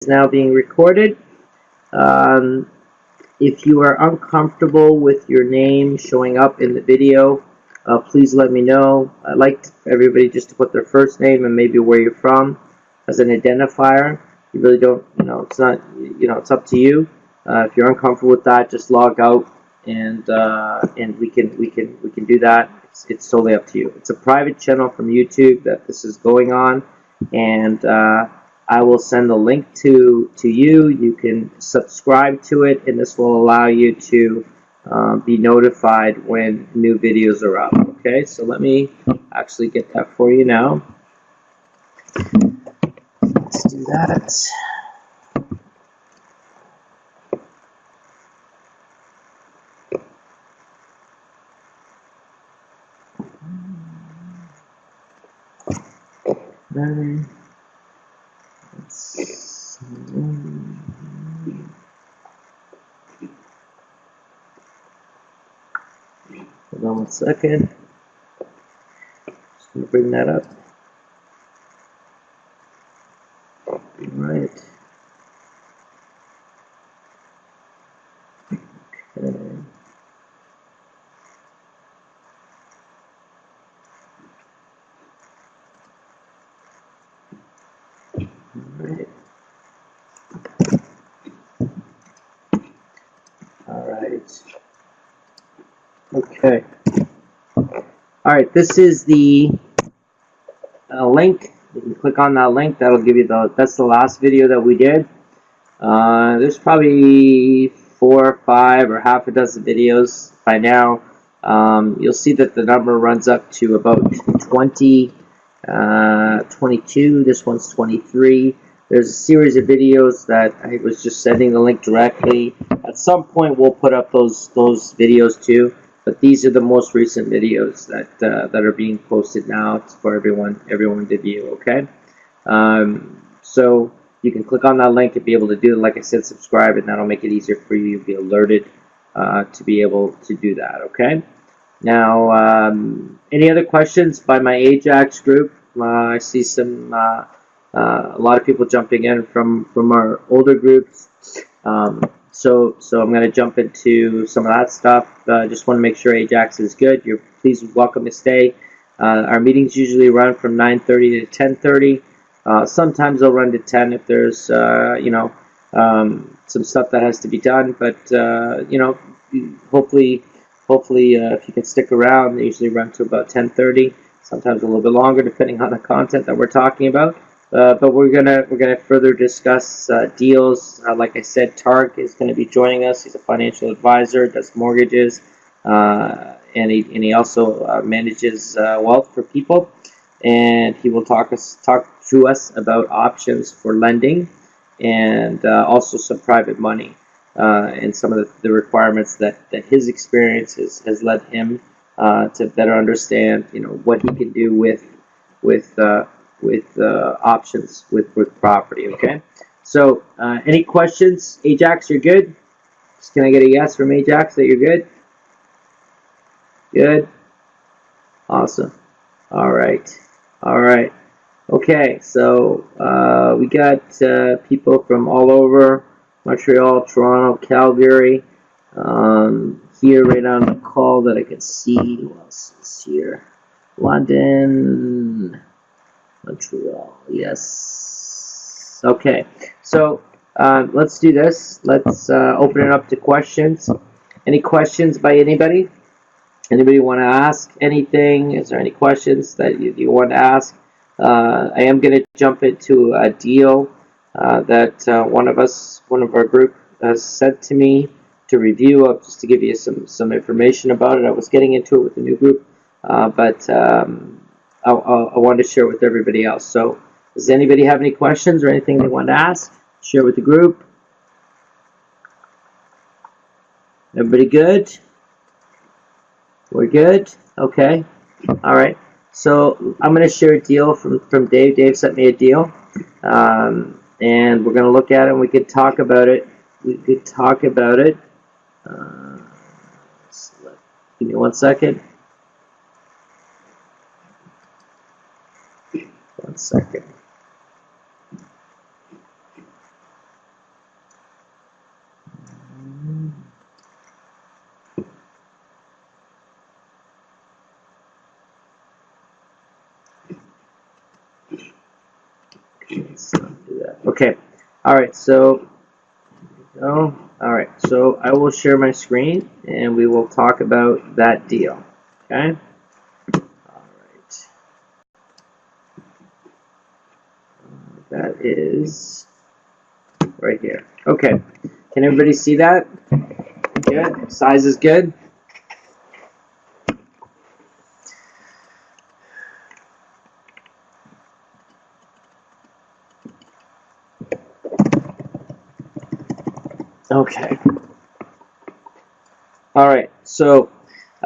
is now being recorded. Um, if you are uncomfortable with your name showing up in the video, please let me know. I'd like everybody just to put their first name and maybe where you're from as an identifier. You really don't, it's not, it's up to you. If you're uncomfortable with that, just log out and we can do that. It's totally up to you. It's a private channel from YouTube that this is going on, and I will send the link to you. You can subscribe to it, and this will allow you to be notified when new videos are up. Okay, so let me actually get that for you now. Let's do that. Hold on 1 second. Just gonna bring that up. All right. Okay. All right. Okay. All right. This is the link. You can click on that link. That'll give you that's the last video that we did. There's probably 4 or 5 or half a dozen videos by now. You'll see that the number runs up to about 20, 22. This one's 23. There's a series of videos that I was just sending the link directly. At some point, we'll put up those videos too. But these are the most recent videos that are being posted now for everyone to view. Okay, so you can click on that link and be able to do it. Like I said, subscribe, and that'll make it easier for you to be alerted to be able to do that. Okay. Now, any other questions by my Ajax group? I see some a lot of people jumping in from our older groups. So I'm going to jump into some of that stuff. Just want to make sure Ajax is good. You're please welcome to stay. Our meetings usually run from 9:30 to 10:30. Sometimes they'll run to 10 if there's some stuff that has to be done. But hopefully if you can stick around, they usually run to about 10:30. Sometimes a little bit longer, depending on the content that we're talking about. But we're gonna further discuss deals. Like I said, Tark is going to be joining us. He's a financial advisor, does mortgages, and he also manages wealth for people. And he will talk to us about options for lending, and also some private money, and some of the requirements that his experience has led him to better understand. What he can do with options with property. Okay, so any questions? Ajax, you're good? Can I get a yes from Ajax that you're good? Good. Awesome. All right. Okay, so we got people from all over Montreal, Toronto, Calgary, here right on the call that I can see. Who else is here? London, Montreal, yes. Okay, so let's do this. Let's open it up to questions. Any questions by anybody? Anybody want to ask anything? Is there any questions that you want to ask? I am going to jump into a deal that one of our group has sent to me to review, just to give you some information about it. I was getting into it with the new group, but I wanted to share with everybody else. So does anybody have any questions or anything they want to ask? Share with the group. Everybody good? We're good? Okay. All right. So I'm going to share a deal from Dave. Dave sent me a deal. And we're going to look at it and we could talk about it. Give me 1 second. 1 second. Let's not do that. Okay. All right. So, all right. So I will share my screen and we will talk about that deal. Okay. All right. That is right here. Okay. Can everybody see that? Good. Size is good. Okay. All right. So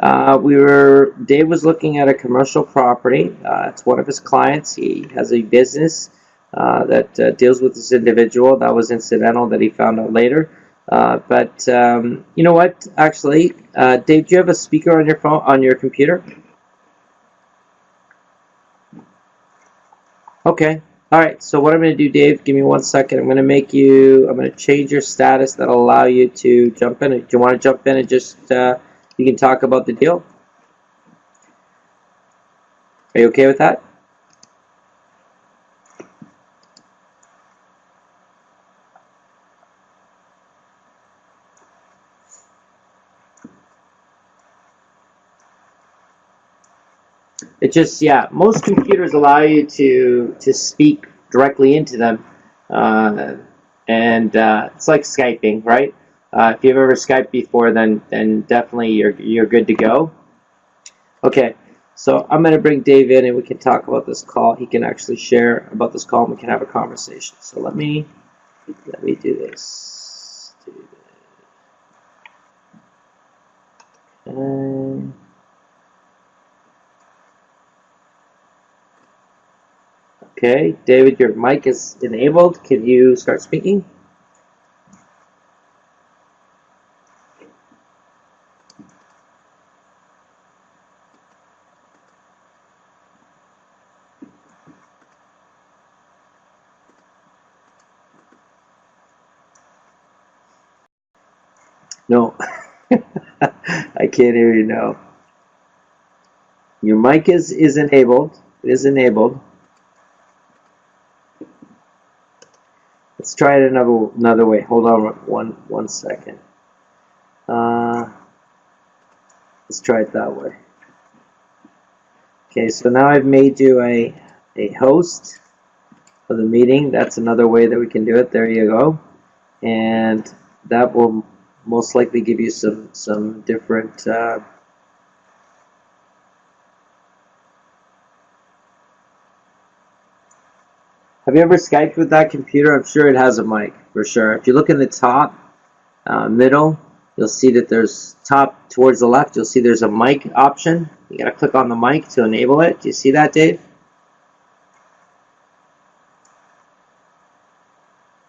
Dave was looking at a commercial property. It's one of his clients. He has a business that deals with this individual. That was incidental that he found out later. But you know what? Actually, Dave, do you have a speaker on your phone, on your computer? Okay. All right. So what I'm going to do, Dave, give me 1 second. I'm going to change your status that'll allow you to jump in. Do you want to jump in and just, you can talk about the deal? Are you okay with that? It just, yeah, most computers allow you to speak directly into them, and it's like Skyping, right? If you've ever Skyped before, then definitely you're good to go. Okay, so I'm gonna bring Dave in, and we can talk about this call. He can actually share about this call, and we can have a conversation. So let me do this. Okay. Okay, David, your mic is enabled. Can you start speaking? No, I can't hear you now. Your mic is enabled. It is enabled. Let's try it another way. Hold on one second. Let's try it that way. Okay, so now I've made you a host of the meeting. That's another way that we can do it. There you go. And that will most likely give you some different Have you ever Skyped with that computer? I'm sure it has a mic, for sure. If you look in the top middle, you'll see that there's top towards the left, you'll see there's a mic option. You gotta click on the mic to enable it. Do you see that, Dave?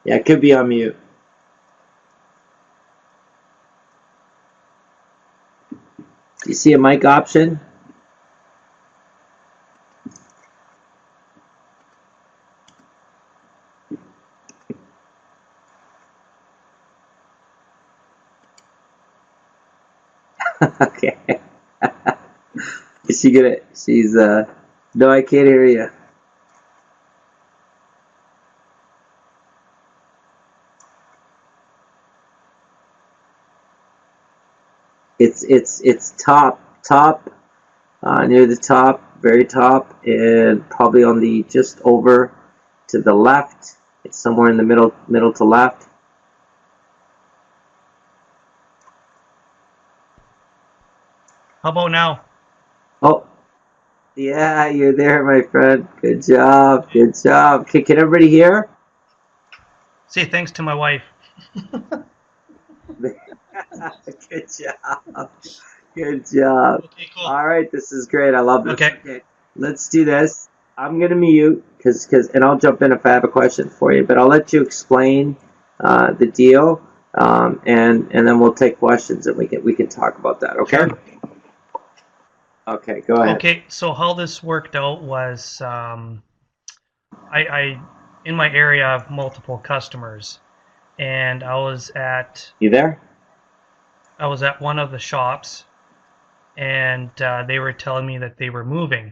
Yeah, it could be on mute. Do you see a mic option? Okay. Is she gonna? She's no, I can't hear you. It's top near the top, very top, and probably on the just over to the left. It's somewhere in the middle to left. How about now? Oh, yeah, you're there, my friend. Good job. Good job. Can everybody hear? Say thanks to my wife. Good job. Good job. Okay, cool. All right, this is great. I love this. Okay. Let's do this. I'm gonna mute and I'll jump in if I have a question for you. But I'll let you explain the deal, and then we'll take questions and we can talk about that. Okay. Sure. Okay. Go ahead. Okay, so how this worked out was I in my area I have multiple customers, and I was at You there? one of the shops, and they were telling me that they were moving,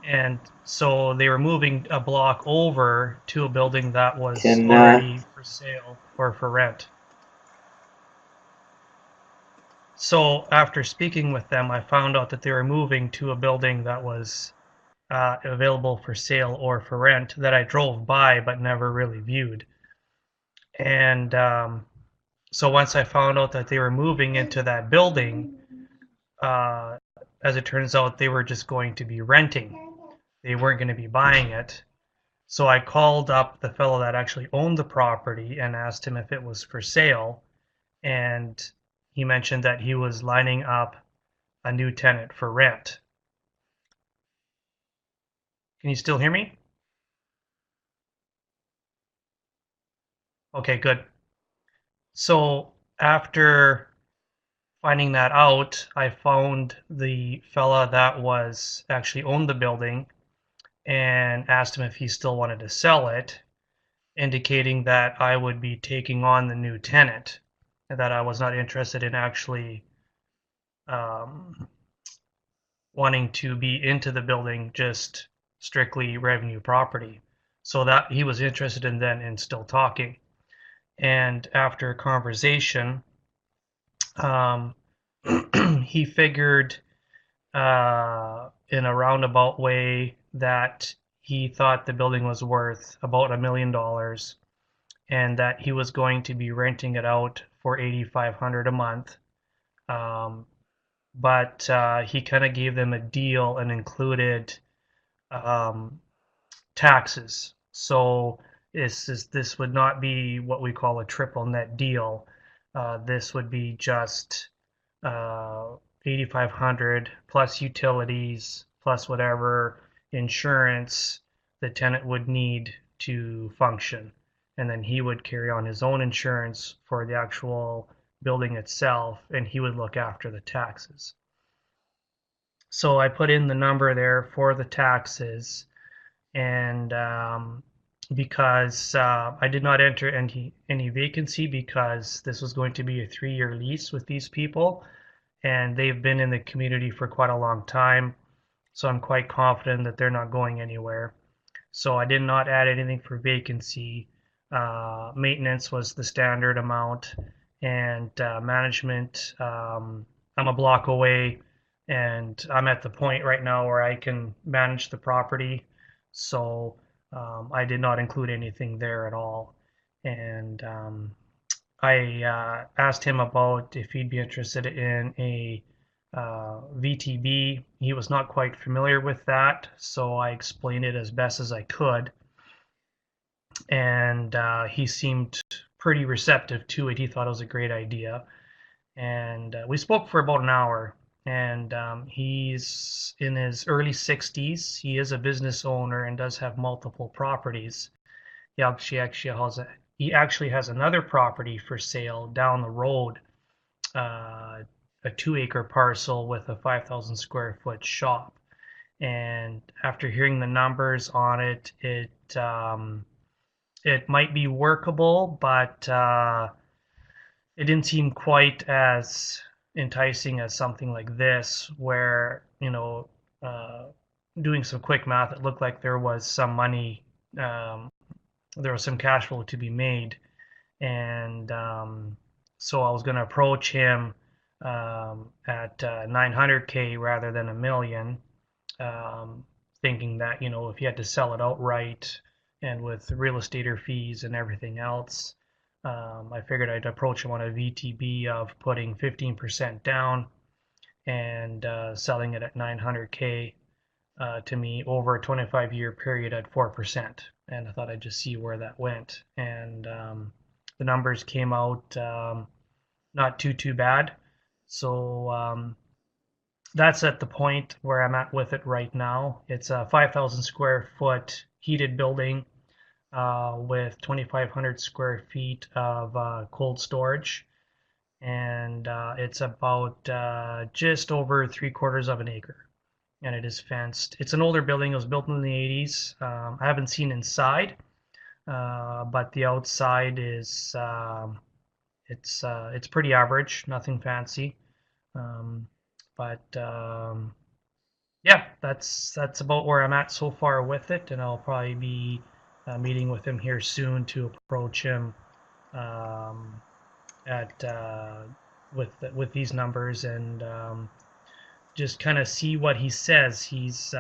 And so they were moving a block over to a building that was Can already for sale or for rent. So after speaking with them, I found out that they were moving to a building that was available for sale or for rent that I drove by but never really viewed. And so once I found out that they were moving into that building, uh, as it turns out, they were just going to be renting. They weren't going to be buying it. So I called up the fellow that actually owned the property and asked him if it was for sale. And he mentioned that he was lining up a new tenant for rent. Can you still hear me? Okay, good. So after finding that out, I found the fella that was actually owned the building and asked him if he still wanted to sell it, indicating that I would be taking on the new tenant and that I was not interested in actually um, wanting to be into the building, just strictly revenue property. So that he was interested in then in still talking. And after a conversation, um, he figured in a roundabout way that he thought the building was worth about $1 million and that he was going to be renting it out for 8,500 a month. Um, but he kind of gave them a deal and included um, taxes. So this would not be what we call a triple net deal. This would be just 8,500 plus utilities plus whatever insurance the tenant would need to function, and then he would carry on his own insurance for the actual building itself, and he would look after the taxes. So I put in the number there for the taxes, and because I did not enter any vacancy because this was going to be a 3-year lease with these people, and they've been in the community for quite a long time, so I'm quite confident that they're not going anywhere. So I did not add anything for vacancy. Maintenance was the standard amount, and management, I'm a block away, and I'm at the point right now where I can manage the property. So I did not include anything there at all. And I asked him about if he'd be interested in a VTB. He was not quite familiar with that, so I explained it as best as I could, and he seemed pretty receptive to it. He thought it was a great idea, and we spoke for about an hour. And he's in his early 60s. He is a business owner and does have multiple properties. He actually has another property for sale down the road, uh, a 2-acre parcel with a 5,000 square foot shop. And after hearing the numbers on it, it might be workable, but it didn't seem quite as enticing as something like this, where uh, doing some quick math, it looked like there was some money, there was some cash flow to be made, and so I was going to approach him at 900K rather than a million, thinking that if you had to sell it outright and with real estate fees and everything else, I figured I'd approach him on a VTB of putting 15% down and selling it at 900K to me over a 25-year period at 4%. And I thought I'd just see where that went. And the numbers came out not too bad. So that's at the point where I'm at with it right now. It's a 5,000 square foot heated building with 2,500 square feet of cold storage, and it's about just over 3/4 of an acre, and it is fenced. It's an older building. It was built in the 80s. I haven't seen inside, but the outside is it's pretty average, nothing fancy. Um, but yeah, that's about where I'm at so far with it, and I'll probably be meeting with him here soon to approach him um, at with these numbers and just kind of see what he says. He's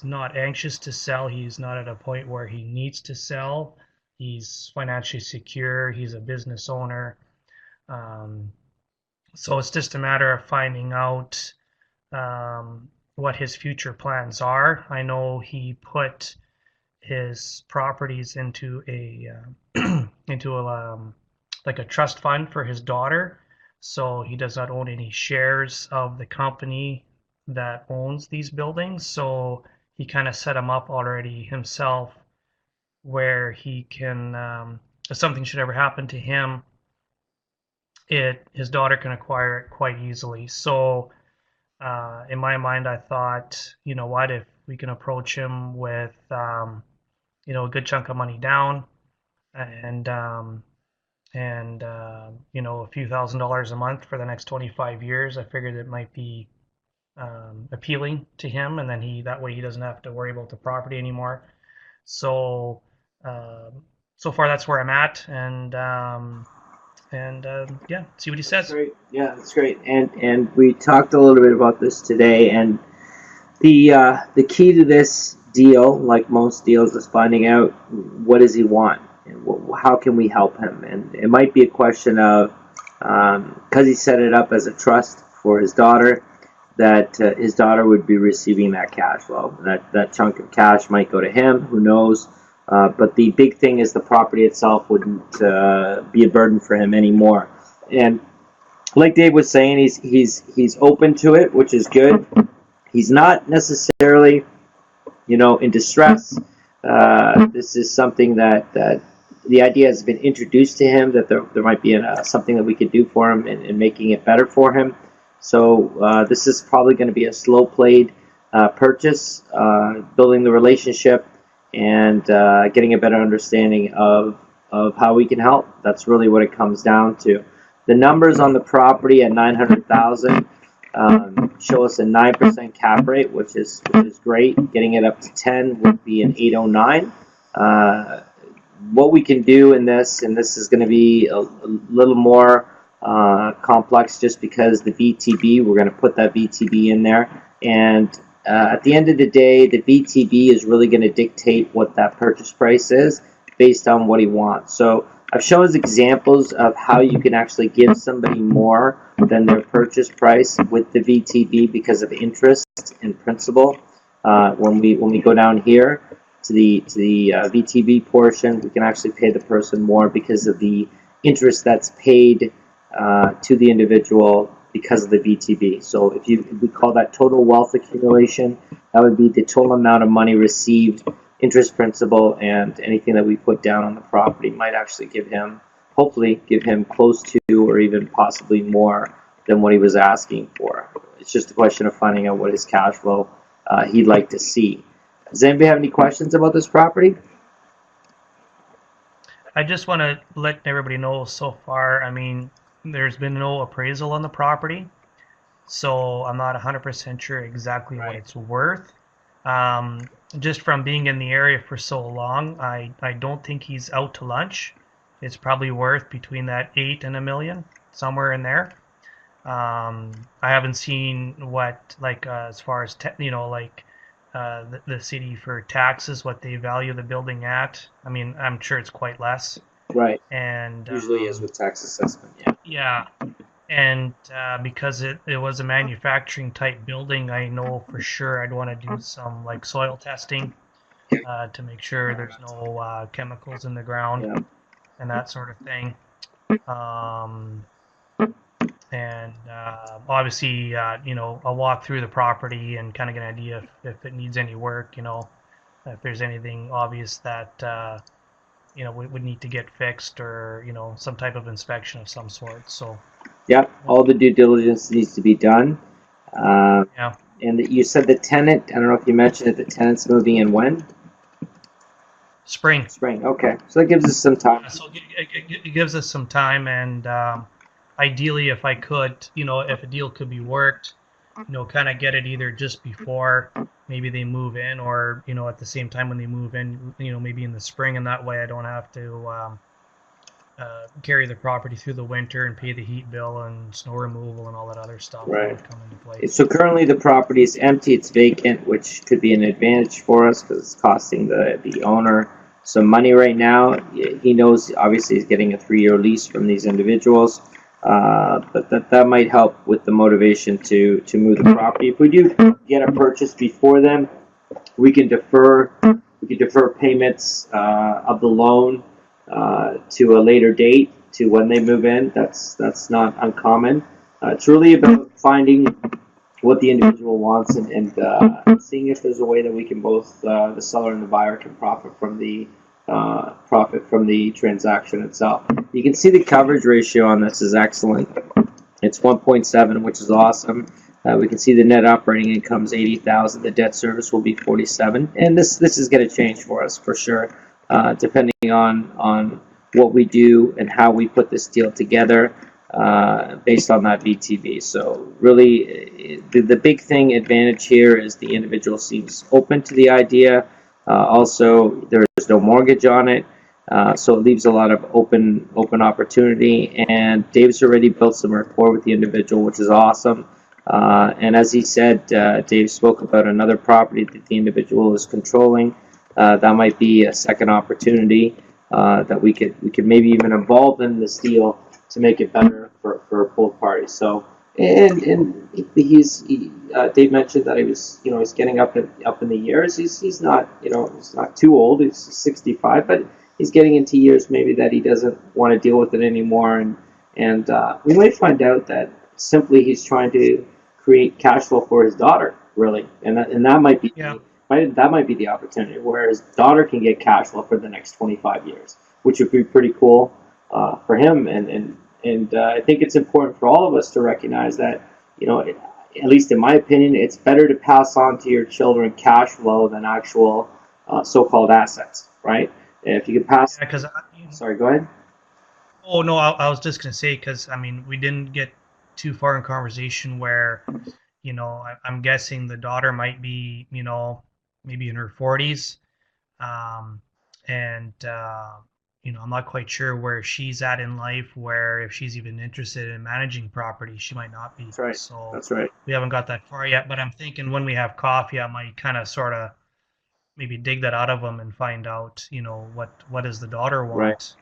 not anxious to sell. He's not at a point where he needs to sell. He's financially secure. He's a business owner. Um, so it's just a matter of finding out what his future plans are. I know he put his properties into a into a like a trust fund for his daughter, so he does not own any shares of the company that owns these buildings. So he kind of set them up already himself, where he can, if something should ever happen to him, it his daughter can acquire it quite easily. So in my mind, I thought, you know what, if we can approach him with a good chunk of money down and a few $1,000s a month for the next 25 years, I figured it might be appealing to him, and then that way he doesn't have to worry about the property anymore. So so far that's where I'm at, and yeah, see what he says. Great. Yeah, that's great. And we talked a little bit about this today, and the key to this deal, like most deals, is finding out what does he want and how can we help him. And it might be a question of because he set it up as a trust for his daughter, that his daughter would be receiving that cash flow. That chunk of cash might go to him. Who knows? But the big thing is the property itself wouldn't be a burden for him anymore. And like Dave was saying, he's open to it, which is good. He's not necessarily, in distress. This is something that the idea has been introduced to him, that there might be something that we could do for him in making it better for him. So this is probably going to be a slow-played purchase, building the relationship and getting a better understanding of how we can help. That's really what it comes down to. The numbers on the property at $900,000 show us a 9% cap rate, which is great. Getting it up to 10 would be an 809. What we can do in this, and this is going to be a little more complex, just because the VTB, we're going to put that VTB in there, and at the end of the day, the VTB is really going to dictate what that purchase price is based on what he wants. So I've shown examples of how you can actually give somebody more than their purchase price with the VTB because of interest and principal. When we go down here to the VTB portion, we can actually pay the person more because of the interest that's paid to the individual because of the VTB. So if we call that total wealth accumulation, that would be the total amount of money received, interest, principal, and anything that we put down on the property might actually hopefully give him close to or even possibly more than what he was asking for. It's just a question of finding out what his cash flow he'd like to see. Does anybody have any questions about this property? I just want to let everybody know so far, there's been no appraisal on the property, so I'm not 100% sure exactly what it's worth. Just from being in the area for so long, I don't think he's out to lunch. It's probably worth between that 8 and $1 million, somewhere in there. I haven't seen what, as far as the city for taxes, what they value the building at. I'm sure it's quite less. Right. And usually is with tax assessment. Yeah. Yeah, and because it was a manufacturing type building, I know for sure I'd want to do some soil testing to make sure there's no chemicals in the ground and that sort of thing. And obviously, I'll walk through the property and kind of get an idea if it needs any work. If there's anything obvious that we would need to get fixed, or some type of inspection of some sort. So yeah, all the due diligence needs to be done. And you said the tenant, I don't know if you mentioned it, the tenant's moving in when? Spring. Okay, so that gives us some time. So it gives us some time, and ideally, if I could, if a deal could be worked, kind of get it either just before maybe they move in, or at the same time when they move in, maybe in the spring, and that way I don't have to carry the property through the winter and pay the heat bill and snow removal and all that other stuff that Right. would come into play. So currently the property is empty, it's vacant, which could be an advantage for us because it's costing the owner some money right now. He knows obviously he's getting a 3-year lease from these individuals, but that might help with the motivation to move the property. If we do get a purchase before then, we can defer payments of the loan to a later date to when they move in. That's not uncommon. It's really about finding what the individual wants and seeing if there's a way that we can both the seller and the buyer can profit from the transaction itself. You can see the coverage ratio on this is excellent. It's 1.7, which is awesome. We can see the net operating income is 80,000. The debt service will be 47, and this is going to change for us for sure, depending on what we do and how we put this deal together. Based on that VTV. So really, the big thing advantage here is the individual seems open to the idea. Also, there is no mortgage on it, so it leaves a lot of open opportunity. And Dave's already built some rapport with the individual, which is awesome. And as he said, Dave spoke about another property that the individual is controlling. That might be a second opportunity that we could maybe even involve in this deal to make it better for both parties. So, and Dave mentioned that he's getting up in the years. He's not he's not too old. He's 65, but he's getting into years maybe that he doesn't want to deal with it anymore. And we might find out that simply he's trying to create cash flow for his daughter, really, and that might be that might be the opportunity where his daughter can get cash flow for the next 25 years, which would be pretty cool for him. And I think it's important for all of us to recognize that, at least in my opinion, it's better to pass on to your children cash flow than actual so-called assets, right? If you can pass. Yeah, because Sorry, go ahead. Oh no, I was just gonna say, because we didn't get too far in conversation where, I'm guessing the daughter might be, maybe in her 40s, and I'm not quite sure where she's at in life, where if she's even interested in managing property, she might not be. That's right. So That's right. we haven't got that far yet, but I'm thinking when we have coffee, I might kind of sort of maybe dig that out of them and find out, what does the daughter want, right.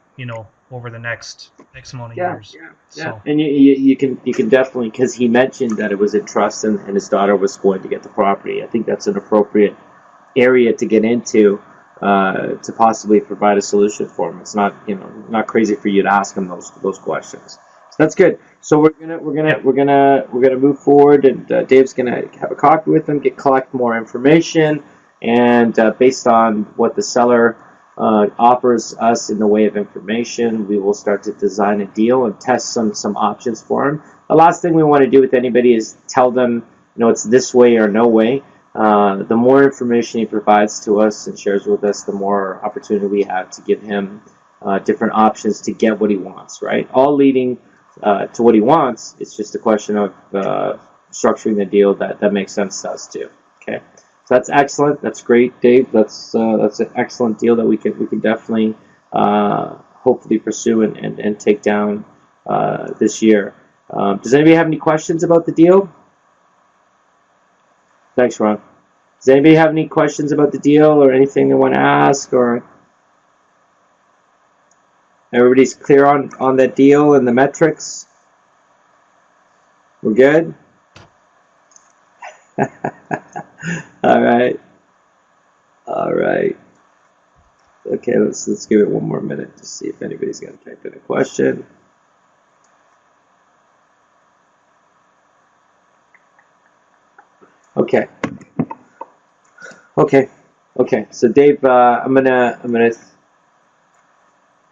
Over the next X amount of years. Yeah. So. And you can definitely, because he mentioned that it was in trust and his daughter was going to get the property. I think that's an appropriate area to get into to possibly provide a solution for him. It's not not crazy for you to ask him those questions. So that's good. So we're gonna move forward, and Dave's gonna have a coffee with him, collect more information, and based on what the seller offers us in the way of information, we will start to design a deal and test some options for him. The last thing we want to do with anybody is tell them, it's this way or no way. The more information he provides to us and shares with us, the more opportunity we have to give him different options to get what he wants, right? All leading to what he wants. It's just a question of structuring the deal that makes sense to us too. Okay, so that's excellent. That's great, Dave. That's an excellent deal that we can definitely hopefully pursue and take down this year. Does anybody have any questions about the deal? Thanks, Ron. Does anybody have any questions about the deal or anything they want to ask? Or everybody's clear on that deal and the metrics? We're good? All right. Okay, let's give it one more minute to see if anybody's going to type in a question. Okay. So Dave, I'm gonna.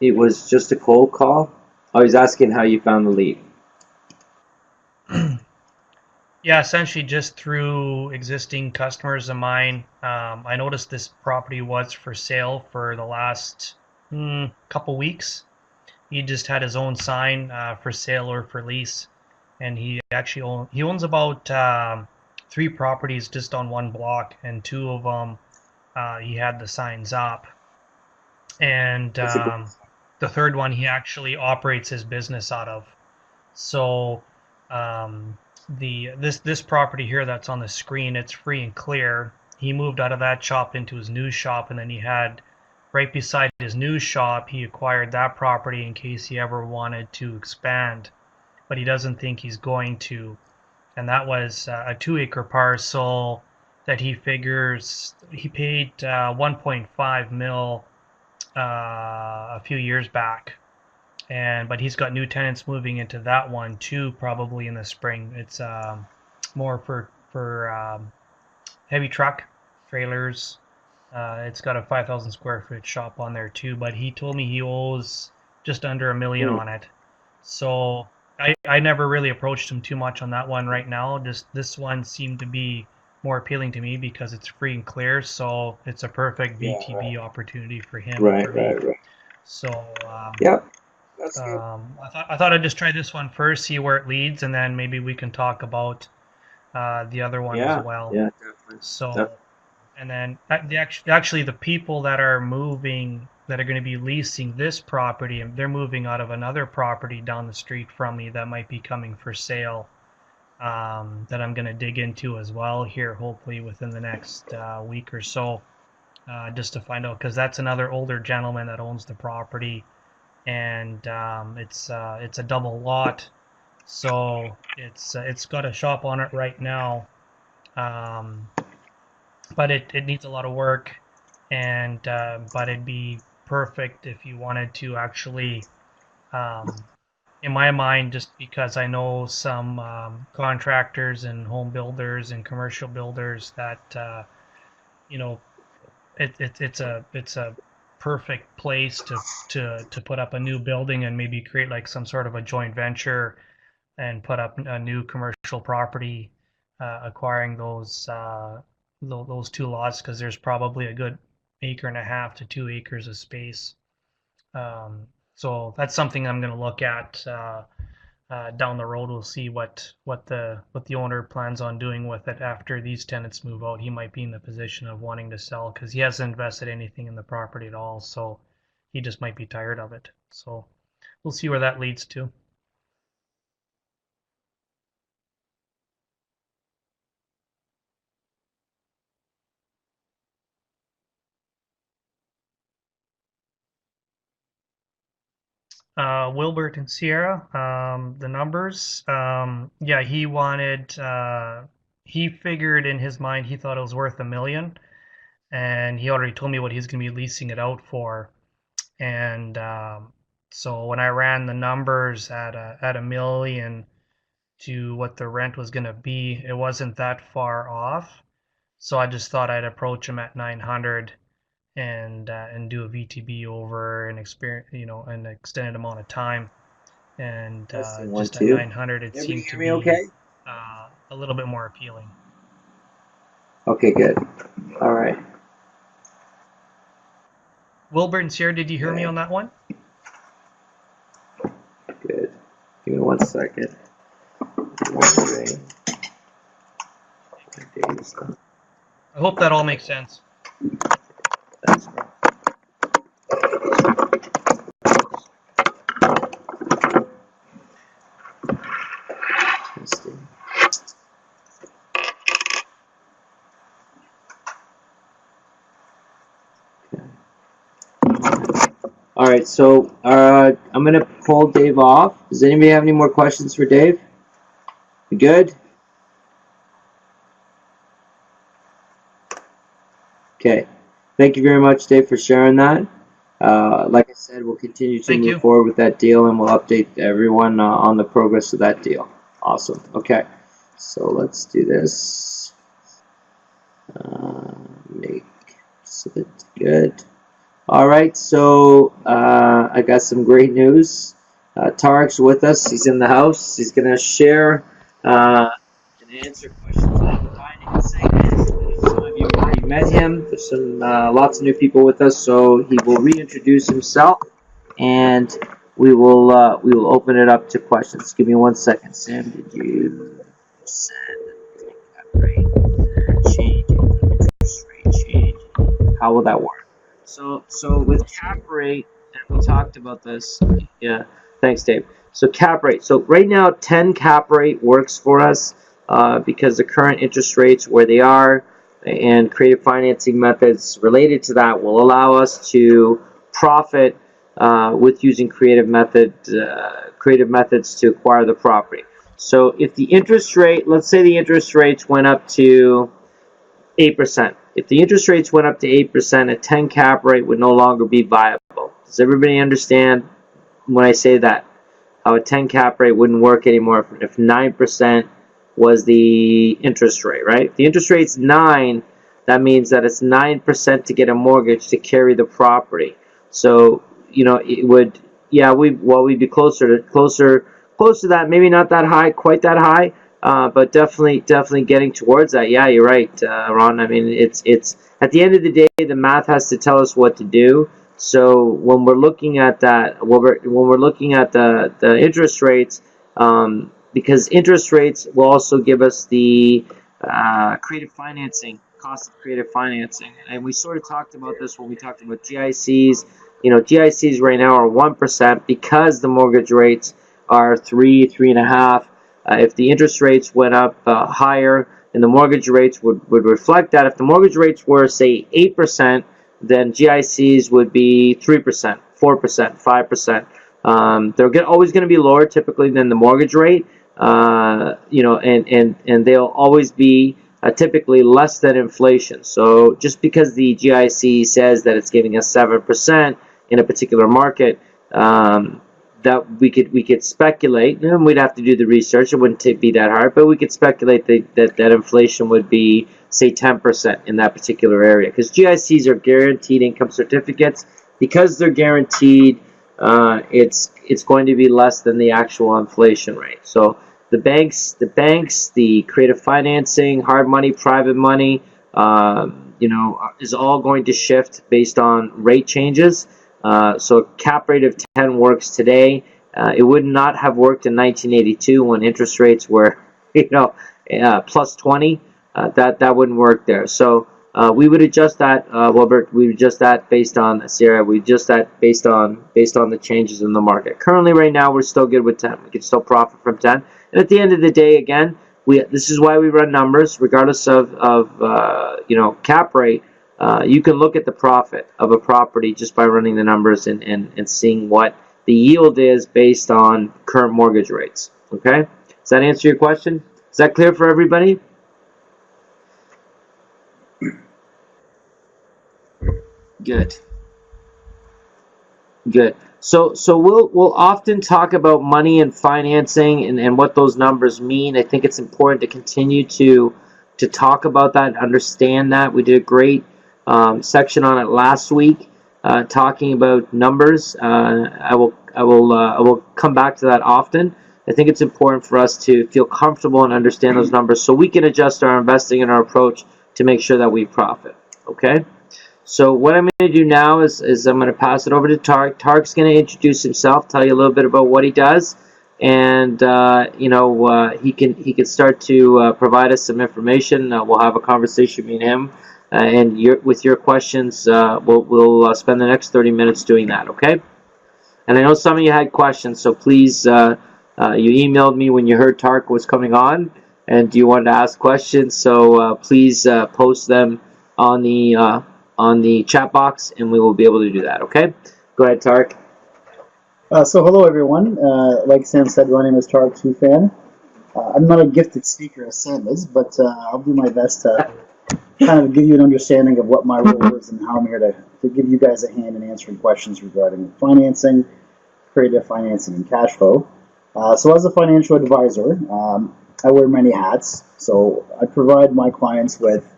It was just a cold call. I was asking how you found the lead. Yeah, essentially just through existing customers of mine. I noticed this property was for sale for the last couple weeks. He just had his own sign for sale or for lease, and he actually owns about three properties just on one block, and two of them he had the signs up, and the third one he actually operates his business out of. So this property here that's on the screen, it's free and clear. He moved out of that shop into his new shop, and then he had right beside his new shop, he acquired that property in case he ever wanted to expand, but he doesn't think he's going to. And that was a 2-acre parcel that he figures he paid 1.5 mil a few years back. But he's got new tenants moving into that one too, probably in the spring. It's more for heavy truck trailers. It's got a 5,000 square foot shop on there too, but he told me he owes just under $1 million on it. So I never really approached him too much on that one right now. Just this one seemed to be more appealing to me because it's free and clear, so it's a perfect VTB opportunity for him. Right. So yep, that's good. I thought I'd just try this one first, see where it leads, and then maybe we can talk about the other one as well. Yeah, definitely. So, and then actually the people that are moving, that are going to be leasing this property, they're moving out of another property down the street from me that might be coming for sale, that I'm going to dig into as well here, hopefully within the next week or so, just to find out, because that's another older gentleman that owns the property, and it's a double lot, so it's got a shop on it right now, but it needs a lot of work, and but it'd be perfect if you wanted to actually, in my mind, just because I know some contractors and home builders and commercial builders that it's a perfect place to put up a new building and maybe create like some sort of a joint venture and put up a new commercial property, acquiring those two lots, because there's probably a good 1.5 to 2 acres of space. So that's something I'm going to look at down the road. We'll see what the owner plans on doing with it after these tenants move out. He might be in the position of wanting to sell because he hasn't invested anything in the property at all. So he just might be tired of it. So we'll see where that leads to. Wilbert and Sierra, the numbers. Yeah, he wanted. He figured in his mind he thought it was worth $1 million, and he already told me what he's going to be leasing it out for. And so when I ran the numbers at $1 million to what the rent was going to be, it wasn't that far off. So I just thought I'd approach him at 900 and do a VTB over an an extended amount of time, and just at 900 it seemed to be a little bit more appealing. Okay, good. All right. Wilbert and Sierra, did you hear me on that one? Good. Give me 1 second. I hope that all makes sense. That's right. All right, so I'm gonna pull Dave off. Does anybody have any more questions for Dave? You good? Okay. Thank you very much, Dave, for sharing that. Like I said, we'll continue to move forward with that deal, and we'll update everyone on the progress of that deal. Awesome. Okay. So let's do this. Make it good. All right. So I got some great news. Tarek's with us. He's in the house. He's going to share and answer questions on the binding segment. Some of you already met him. There's some lots of new people with us, so he will reintroduce himself, and we will open it up to questions. Give me 1 second, Sam. Did you send that? Great. How will that work? So with cap rate, and we talked about this. Yeah, thanks, Dave. So cap rate. So right now, 10 cap rate works for us because the current interest rates where they are and creative financing methods related to that will allow us to profit with using creative methods to acquire the property. So if the interest rate, let's say the interest rates went up to 8%. If the interest rates went up to 8%, a 10 cap rate would no longer be viable. Does everybody understand when I say that? How a 10 cap rate wouldn't work anymore if 9% was the interest rate, right? If the interest rate's 9, that means that it's 9% to get a mortgage to carry the property. So, it would, yeah, we'd be closer to that, maybe not that high, quite that high, but definitely getting towards that. Yeah, you're right, Ron. I mean, it's at the end of the day, the math has to tell us what to do. So when we're looking at that, when we're looking at the interest rates, because interest rates will also give us the creative financing cost of creative financing, and we sort of talked about this when we talked about GICs. GICs right now are 1% because the mortgage rates are 3.5. If the interest rates went up higher, and the mortgage rates would reflect that. If the mortgage rates were, say, 8%, then GICs would be 3%, 4%, 5%. They're always going to be lower typically than the mortgage rate, and they'll always be typically less than inflation. So just because the GIC says that it's giving us 7% in a particular market, that we could speculate, and we'd have to do the research. It wouldn't be that hard, but we could speculate that inflation would be, say, 10% in that particular area. Because GICs are guaranteed income certificates. Because they're guaranteed, it's going to be less than the actual inflation rate. So the banks, the creative financing, hard money, private money, is all going to shift based on rate changes. So a cap rate of 10 works today. It would not have worked in 1982 when interest rates were, plus 20. That wouldn't work there. So we would adjust that, Wilbert. We would adjust that based on Sierra. We adjust that based on the changes in the market. Currently, right now, we're still good with 10. We can still profit from 10. And at the end of the day, again, this is why we run numbers, regardless of cap rate. You can look at the profit of a property just by running the numbers and seeing what the yield is based on current mortgage rates. Okay? Does that answer your question? Is that clear for everybody? Good. So we'll often talk about money and financing and what those numbers mean. I think it's important to continue to talk about that and understand that. We did a great section on it last week, talking about numbers. I will come back to that often. I think it's important for us to feel comfortable and understand those numbers so we can adjust our investing and our approach to make sure that we profit. Okay? So what I'm going to do now is I'm going to pass it over to Tarek. Tarek's going to introduce himself, tell you a little bit about what he does, and he can start to provide us some information. We'll have a conversation between him. And with your questions, we'll spend the next 30 minutes doing that, okay? And I know some of you had questions, so please, you emailed me when you heard Tarek was coming on, and you wanted to ask questions, so please post them on the chat box, and we will be able to do that, okay? Go ahead, Tarek. So hello, everyone. Like Sam said, my name is Tarek Tufan. I'm not a gifted speaker as Sam is, but I'll do my best to kind of give you an understanding of what my role is and how I'm here to give you guys a hand in answering questions regarding financing, creative financing, and cash flow. So as a financial advisor, I wear many hats. So I provide my clients with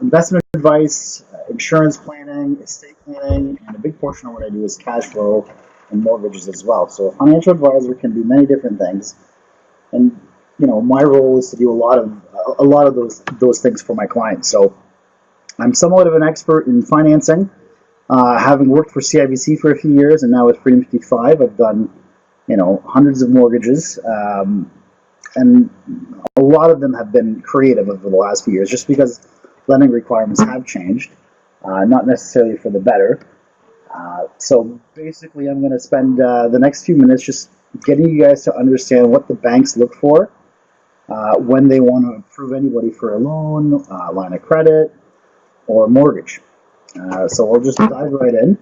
investment advice, insurance planning, estate planning, and a big portion of what I do is cash flow and mortgages as well. So a financial advisor can do many different things, and my role is to do a lot of those things for my clients. So I'm somewhat of an expert in financing, having worked for CIBC for a few years, and now with Freedom 55, I've done hundreds of mortgages, and a lot of them have been creative over the last few years, just because lending requirements have changed. not necessarily for the better. So basically, I'm going to spend the next few minutes just getting you guys to understand what the banks look for when they want to approve anybody for a loan, line of credit, or mortgage. So we'll just dive right in.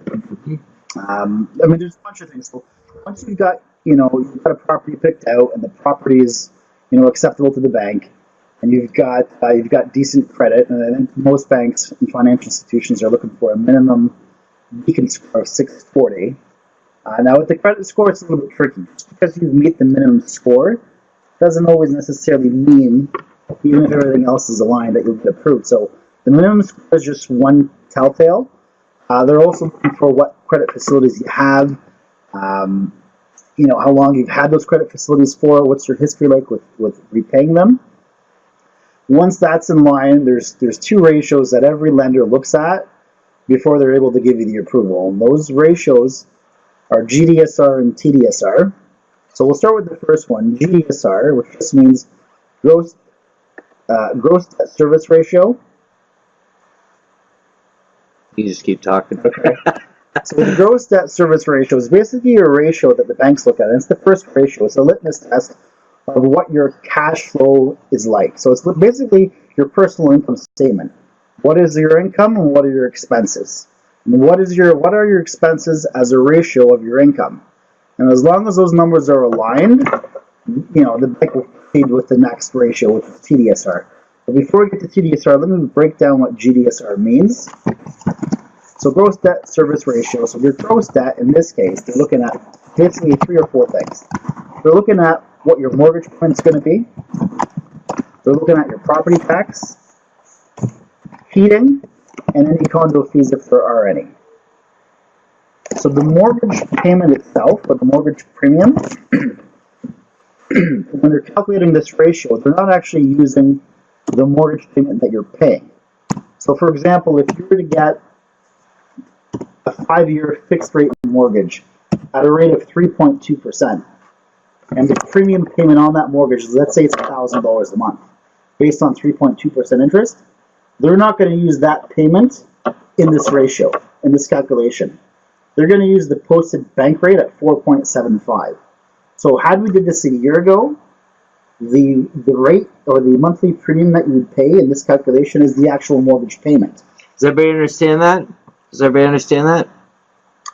I mean, there's a bunch of things. So once you've got a property picked out and the property is, acceptable to the bank, and you've got decent credit, and I think most banks and financial institutions are looking for a minimum Beacon score of 640. Now with the credit score, it's a little bit tricky. Just because you meet the minimum score doesn't always necessarily mean, even if everything else is aligned, that you'll get approved. So the minimum score is just one telltale. They're also looking for what credit facilities you have, how long you've had those credit facilities for, what's your history like with repaying them. Once that's in line, there's two ratios that every lender looks at before they're able to give you the approval. And those ratios are GDSR and TDSR. So we'll start with the first one, GDSR, which just means gross debt service ratio. You just keep talking. Okay. So the gross debt service ratio is basically a ratio that the banks look at. And it's the first ratio. It's a litmus test of what your cash flow is like. So it's basically your personal income statement. What is your income and what are your expenses? And what are your expenses as a ratio of your income? And as long as those numbers are aligned, the bank will proceed with the next ratio, which is TDSR. But before we get to TDSR, let me break down what GDSR means. So gross debt service ratio. So your gross debt, in this case, they're looking at basically 3 or 4 things. They're looking at what your mortgage payment is going to be. They're looking at your property tax, heating, and any condo fees if there are any. So the mortgage payment itself, or the mortgage premium, when they're calculating this ratio, they're not actually using the mortgage payment that you're paying. So for example, if you were to get a 5-year fixed rate mortgage at a rate of 3.2%, and the premium payment on that mortgage, let's say it's $1,000 a month, based on 3.2% interest, they're not going to use that payment in this ratio, in this calculation. They're going to use the posted bank rate at 4.75. So had we did this a year ago, the rate or the monthly premium that you would pay in this calculation is the actual mortgage payment. Does everybody understand that?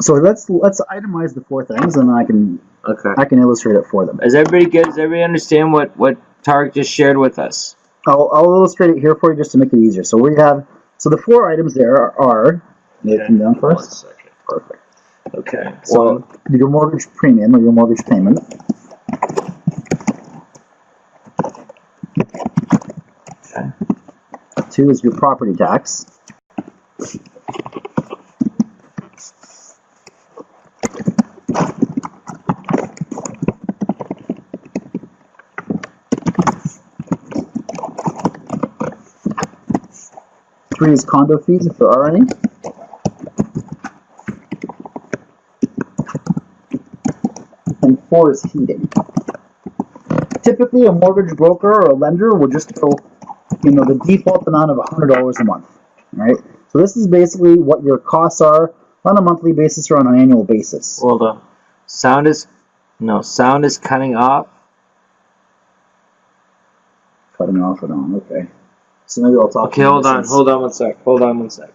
So let's itemize the 4 things, and I can illustrate it for them. Is everybody good? Does everybody understand what Tarek just shared with us? I'll illustrate it here for you just to make it easier. So the 4 items there are them down first. 1 second. Perfect. Okay. So your mortgage premium or your mortgage payment. Okay. 2 is your property tax. 3 is condo fees, if there are any. And 4 is heating. Typically, a mortgage broker or a lender will just go, the default amount of $100 a month, right? So this is basically what your costs are on a monthly basis or on an annual basis. Hold on. Sound is cutting off. Cutting off and on, okay. So maybe I'll talk. Okay, hold on one sec.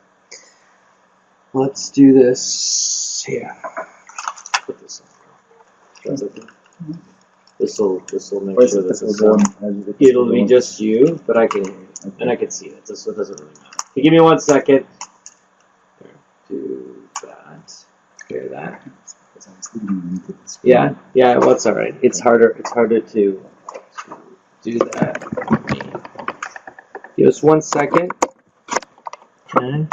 Let's do this here. Put this in. This will make sure this is it'll be just you, but I can hear you. Okay. And I can see it. So it doesn't really matter. Okay, give me 1 second. Do that. Clear that. Yeah, well, it's all right. It's harder to do that. Give us 1 second. Okay.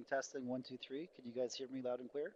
Testing, 1, 2, 3. Can you guys hear me loud and clear?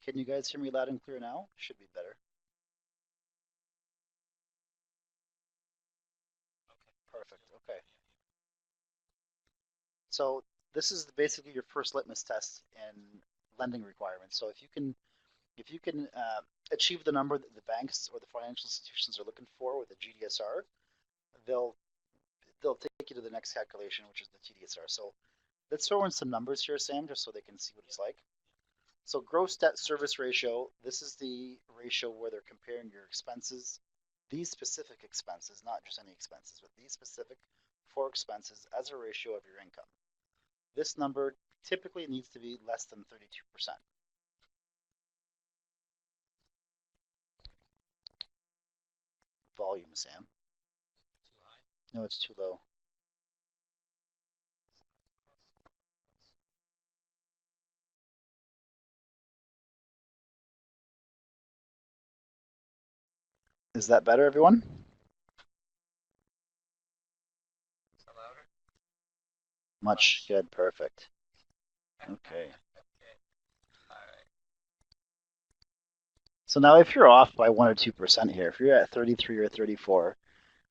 Can you guys hear me loud and clear now? Should be better. Perfect. Okay. So this is basically your first litmus test in lending requirements. So if you can achieve the number that the banks or the financial institutions are looking for with the GDSR, they'll take you to the next calculation, which is the TDSR. So let's throw in some numbers here, Sam, just so they can see what it's like. So gross debt service ratio, this is the ratio where they're comparing your expenses, these specific expenses, not just any expenses, but these specific 4 expenses as a ratio of your income. This number typically needs to be less than 32%. Volume, Sam. No, it's too low. Is that better, everyone? Much good, perfect. Okay. So now if you're off by 1 or 2% here, if you're at 33 or 34,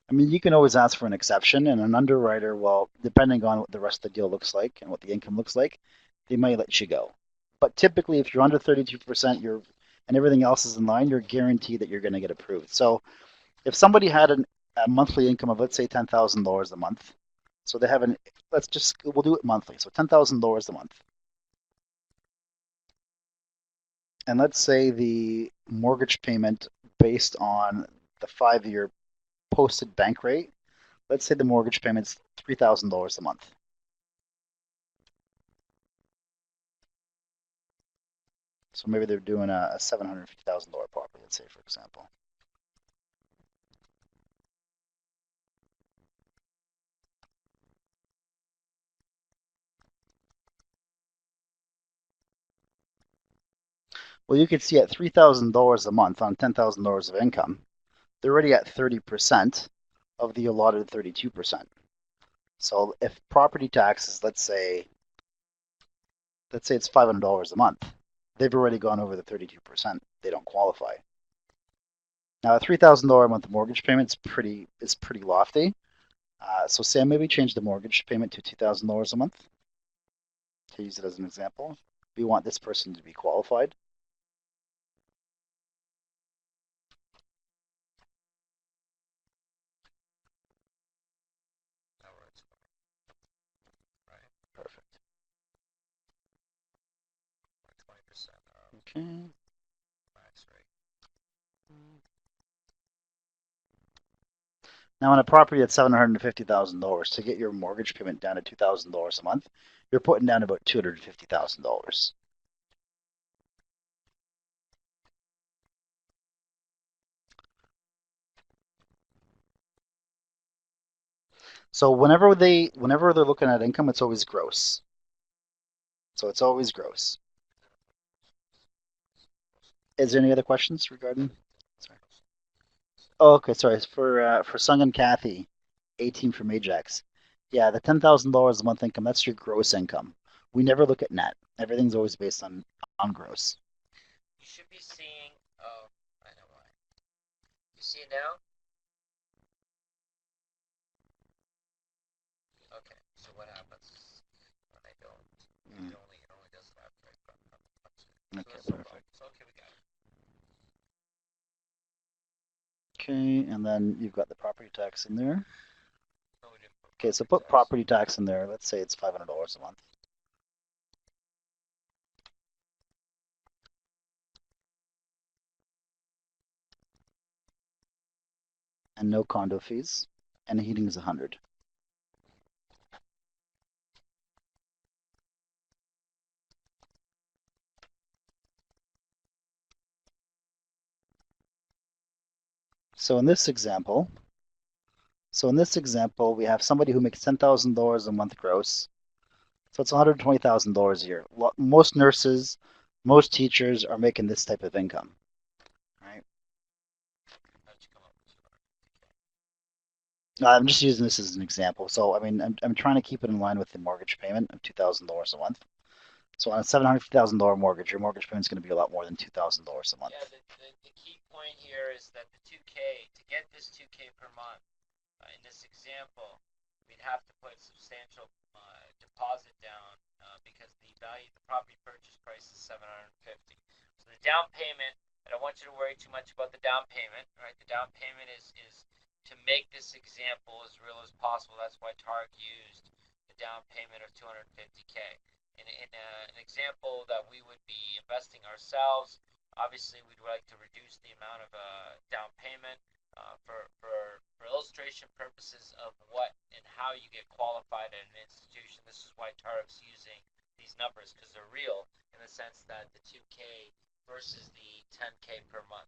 I mean, you can always ask for an exception, and an underwriter, well, depending on what the rest of the deal looks like and what the income looks like, they might let you go. But typically, if you're under 32%, and everything else is in line, you're guaranteed that you're going to get approved. So if somebody had a monthly income of, let's say, $10,000 a month, so they have we'll do it monthly. So $10,000 a month. And let's say the mortgage payment based on the 5-year posted bank rate, let's say the mortgage payment's $3,000 a month. So maybe they're doing a $750,000 property, let's say, for example. Well, you could see at $3,000 a month on $10,000 of income, they're already at 30% of the allotted 32%. So if property taxes, let's say it's $500 a month, they've already gone over the 32%. They don't qualify. Now, a $3,000 a month mortgage payment is pretty lofty. So Sam, maybe change the mortgage payment to $2,000 a month to use it as an example. We want this person to be qualified. Perfect. Okay. Now, on a property at $750,000, to get your mortgage payment down to $2,000 a month, you're putting down about $250,000. So whenever they're looking at income, it's always gross. So it's always gross. Is there any other questions regarding? Sorry. Oh, okay. Sorry. For Sung and Kathy, 18 from Ajax. Yeah, the $10,000 a month income, that's your gross income. We never look at net. Everything's always based on gross. You should be seeing. Oh, I know why. You see it now? Okay. So what happens when I don't? It only does that. Okay, perfect. So okay, we got it. Okay, and then you've got the property tax in there. Okay, so put property tax in there. Let's say it's $500 a month. And no condo fees. And the heating is 100. So in this example, we have somebody who makes $10,000 a month gross. So it's $120,000 a year. Most nurses, most teachers are making this type of income, right? I'm just using this as an example. So I mean, I'm trying to keep it in line with the mortgage payment of $2,000 a month. So on a $750,000 mortgage, your mortgage payment is going to be a lot more than $2,000 a month. Yeah, the key point here is that the 2K, to get this 2K per month, in this example, we'd have to put substantial deposit down because the value of the property purchase price is 750. So the down payment, I don't want you to worry too much about the down payment, right? The down payment is to make this example as real as possible. That's why Targ used the down payment of 250K. In an example that we would be investing ourselves, obviously we'd like to reduce the amount of down payment for illustration purposes of what and how you get qualified at an institution. This is why Targ's using these numbers, because they're real in the sense that the 2K versus the 10K per month.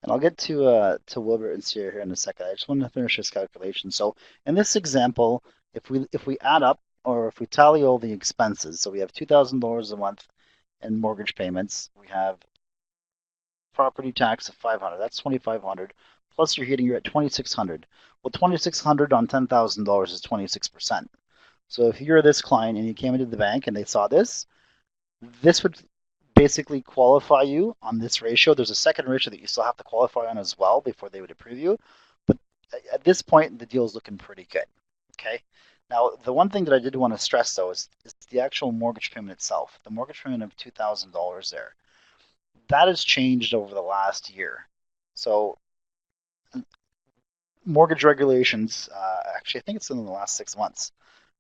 And I'll get to Wilbert and Sierra here in a second. I just want to finish this calculation. So in this example, if we add up or if we tally all the expenses, so we have $2,000 a month in mortgage payments, we have property tax of $500. That's $2,500. Plus your heating, you're at $2,600. Well, $2,600 on $10,000 is 26%. So if you're this client and you came into the bank and they saw this would basically qualify you on this ratio. There's a second ratio that you still have to qualify on as well before they would approve you. But at this point, the deal is looking pretty good. Okay. Now, the one thing that I did want to stress, though, is the actual mortgage payment itself. The mortgage payment of $2,000 there. That has changed over the last year. So mortgage regulations, actually, I think it's in the last 6 months,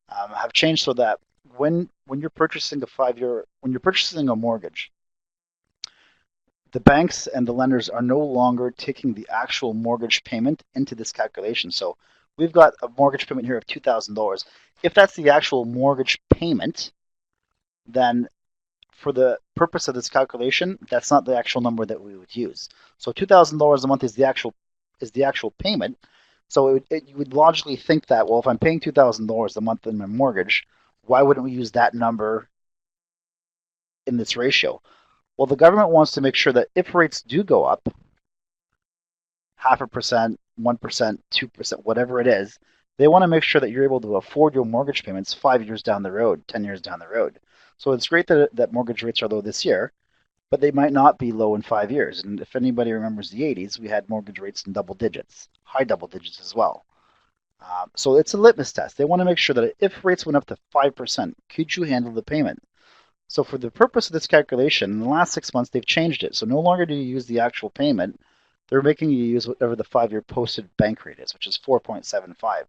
have changed so that when you're purchasing a mortgage, the banks and the lenders are no longer taking the actual mortgage payment into this calculation. So we've got a mortgage payment here of $2,000. If that's the actual mortgage payment, then for the purpose of this calculation, that's not the actual number that we would use. So $2,000 a month is the actual payment. So you would logically think that, well, if I'm paying $2,000 a month in my mortgage, why wouldn't we use that number in this ratio? Well, the government wants to make sure that if rates do go up, 0.5%, 1%, 2%, whatever it is, they want to make sure that you're able to afford your mortgage payments 5 years down the road, 10 years down the road. So it's great that mortgage rates are low this year, but they might not be low in 5 years. And if anybody remembers the 80s, we had mortgage rates in double digits, high double digits as well. So it's a litmus test. They want to make sure that if rates went up to 5%, could you handle the payment? So for the purpose of this calculation, in the last 6 months, they've changed it. So no longer do you use the actual payment. They're making you use whatever the 5-year posted bank rate is, which is 4.75.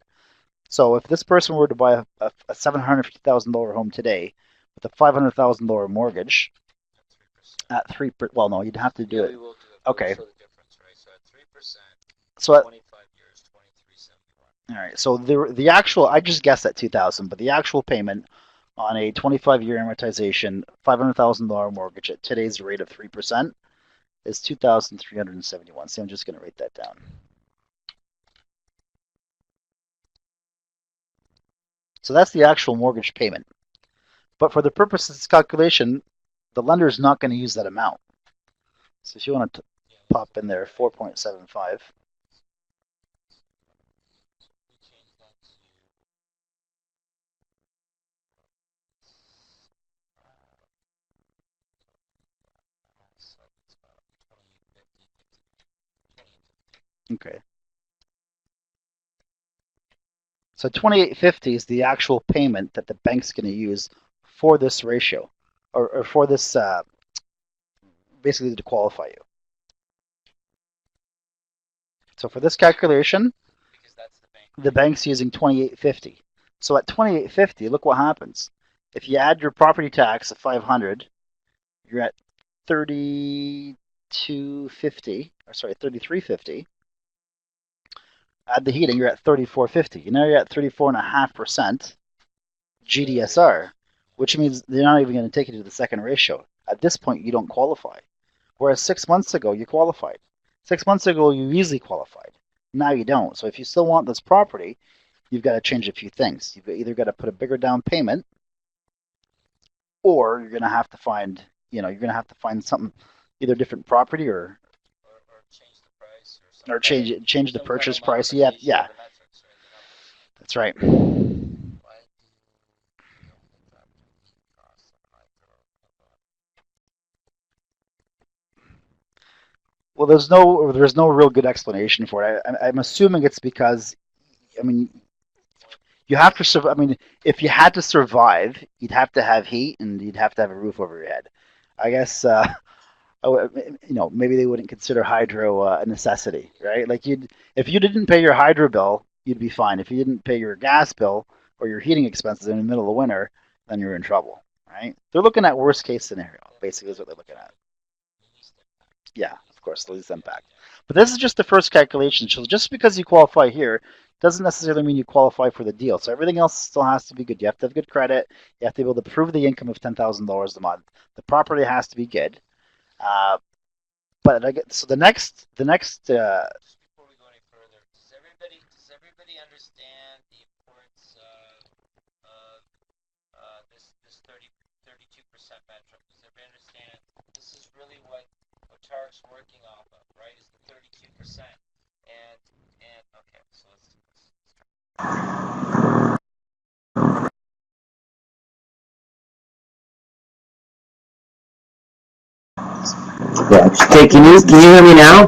So if this person were to buy a $750,000 home today with a $500,000 mortgage at 3%, well, no, you'd have to do it. Okay. Show the difference, right? So at 3%, So at 25 years, 23.71. All right. So the actual, I just guessed at 2,000, but the actual payment on a 25-year amortization, $500,000 mortgage at today's rate of 3% is $2,371. So I'm just going to write that down. So that's the actual mortgage payment. But for the purpose of this calculation, the lender is not going to use that amount. So if you want to pop in there 4.75. Okay. So 2850 is the actual payment that the bank's going to use for this ratio, or for this, basically to qualify you. So for this calculation, Because that's the bank. the bank's using 2850. So at 2850, look what happens. If you add your property tax of 500, you're at 3250, or sorry, 3350. Add the heating, you're at 3450. Now you're at 34.5% GDSR, which means they're not even going to take you to the second ratio. At this point, you don't qualify. Whereas 6 months ago, you qualified. 6 months ago, you easily qualified. Now you don't. So if you still want this property, you've got to change a few things. You've either got to put a bigger down payment, or you're going to have to find, something, either different property or change the price or something. or change the Some purchase kind of price. Yeah, modification yeah, of the metrics, right? that's right. Why do you Well, there's no real good explanation for it. I'm assuming it's because, I mean, you have to survive. I mean, if you had to survive, you'd have to have heat and you'd have to have a roof over your head. I guess, maybe they wouldn't consider hydro a necessity, right? Like if you didn't pay your hydro bill, you'd be fine. If you didn't pay your gas bill or your heating expenses in the middle of winter, then you're in trouble, right? They're looking at worst case scenario, basically, is what they're looking at. Yeah, of course, the least impact. But this is just the first calculation. So just because you qualify here doesn't necessarily mean you qualify for the deal. So everything else still has to be good. You have to have good credit. You have to be able to prove the income of $10,000 a month. The property has to be good. But so the next. Before we go any further, does everybody understand the importance of this 32% metric? Does everybody understand this is really what Tarek's working off of, right? Is the 32%, and okay, so let's yeah. Okay, can you hear me now?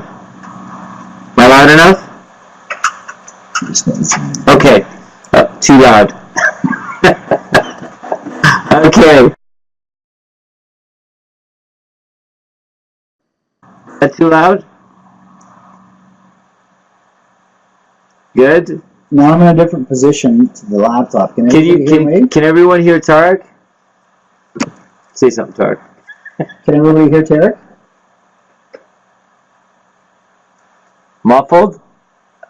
Am I loud enough? Okay, too loud. Okay. That too loud? Good. Now I'm in a different position to the laptop. Can everybody hear me? Can everyone hear Tarek? Say something, Tarek. Can everybody hear Tarek? Muffled?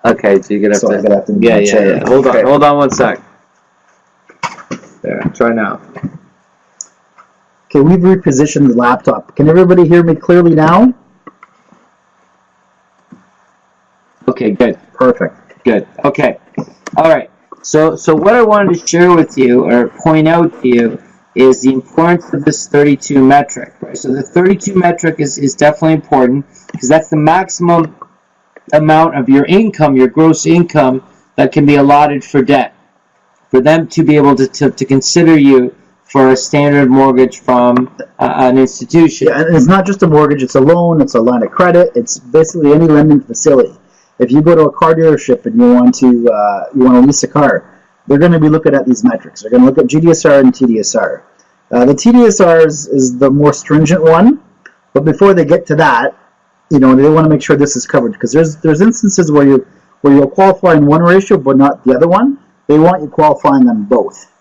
Okay, so you're gonna have to move yeah, my yeah, chair. yeah. Hold on 1 sec. There, try now. Okay, we've repositioned the laptop. Can everybody hear me clearly now? Okay, good. Perfect. Good. Okay. All right. So what I wanted to share with you or point out to you is the importance of this 32 metric. Right? So the 32 metric is definitely important because that's the maximum amount of your income, your gross income, that can be allotted for debt. For them to be able to consider you for a standard mortgage from an institution. Yeah, and it's not just a mortgage, it's a loan, it's a line of credit, it's basically any lending facility. If you go to a car dealership and you want to lease a car, they're going to be looking at these metrics. They're going to look at GDSR and TDSR. The TDSR is the more stringent one, but before they get to that, they want to make sure this is covered because there's instances where you'll qualify in one ratio but not the other one. They want you qualifying on both.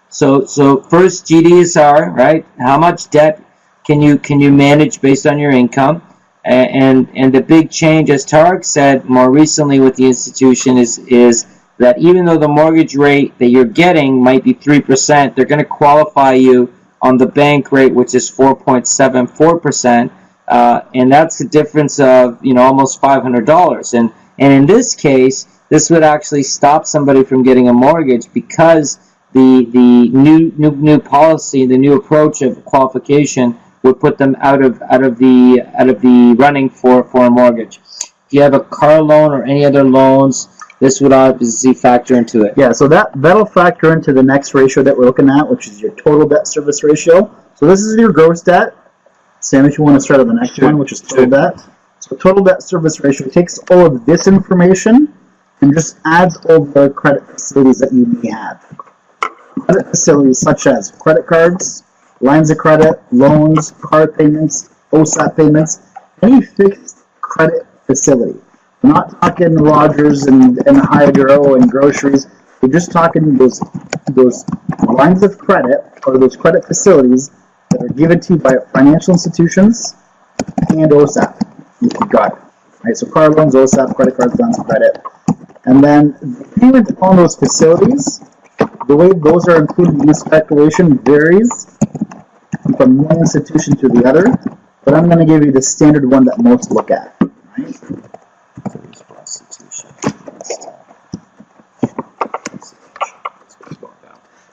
So first GDSR, right? How much debt can you manage based on your income? And the big change, as Tarek said more recently with the institution, is that even though the mortgage rate that you're getting might be 3%, they're going to qualify you on the bank rate, which is 4.74%, and that's the difference of almost $500. And in this case, this would actually stop somebody from getting a mortgage because the new policy, the new approach of qualification would put them out of the running for a mortgage. If you have a car loan or any other loans, this would obviously factor into it. Yeah, so that'll factor into the next ratio that we're looking at, which is your total debt service ratio. So this is your gross debt. Sam, if you want to start on the next one, which is total debt. So total debt service ratio takes all of this information and just adds all the credit facilities that you may have. Credit facilities such as credit cards, lines of credit, loans, car payments, OSAP payments, any fixed credit facility. We're not talking Rogers and Hydro and groceries. We're just talking those lines of credit or those credit facilities that are given to you by financial institutions and OSAP. You've got it. Right? So car loans, OSAP, credit cards, lines of credit. And then the payment on those facilities, the way those are included in this calculation varies from one institution to the other, but I'm going to give you the standard one that most look at. Right?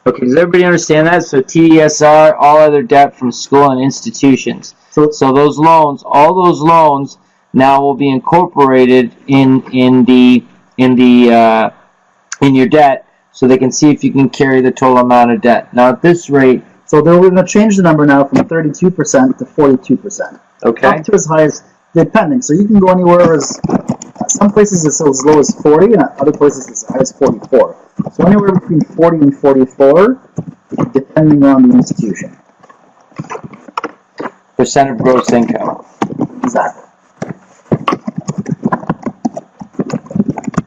Okay, does everybody understand that? So TDSR, all other debt from school and institutions. So those loans, all those loans now will be incorporated in your debt, so they can see if you can carry the total amount of debt. Now at this rate, so they're going to change the number now from 32% to 42%. Okay. Up to as high as depending. So you can go anywhere as some places it's as low as 40, and other places it's as high as 44. So anywhere between 40 and 44, depending on the institution. Percent of gross income. Exactly.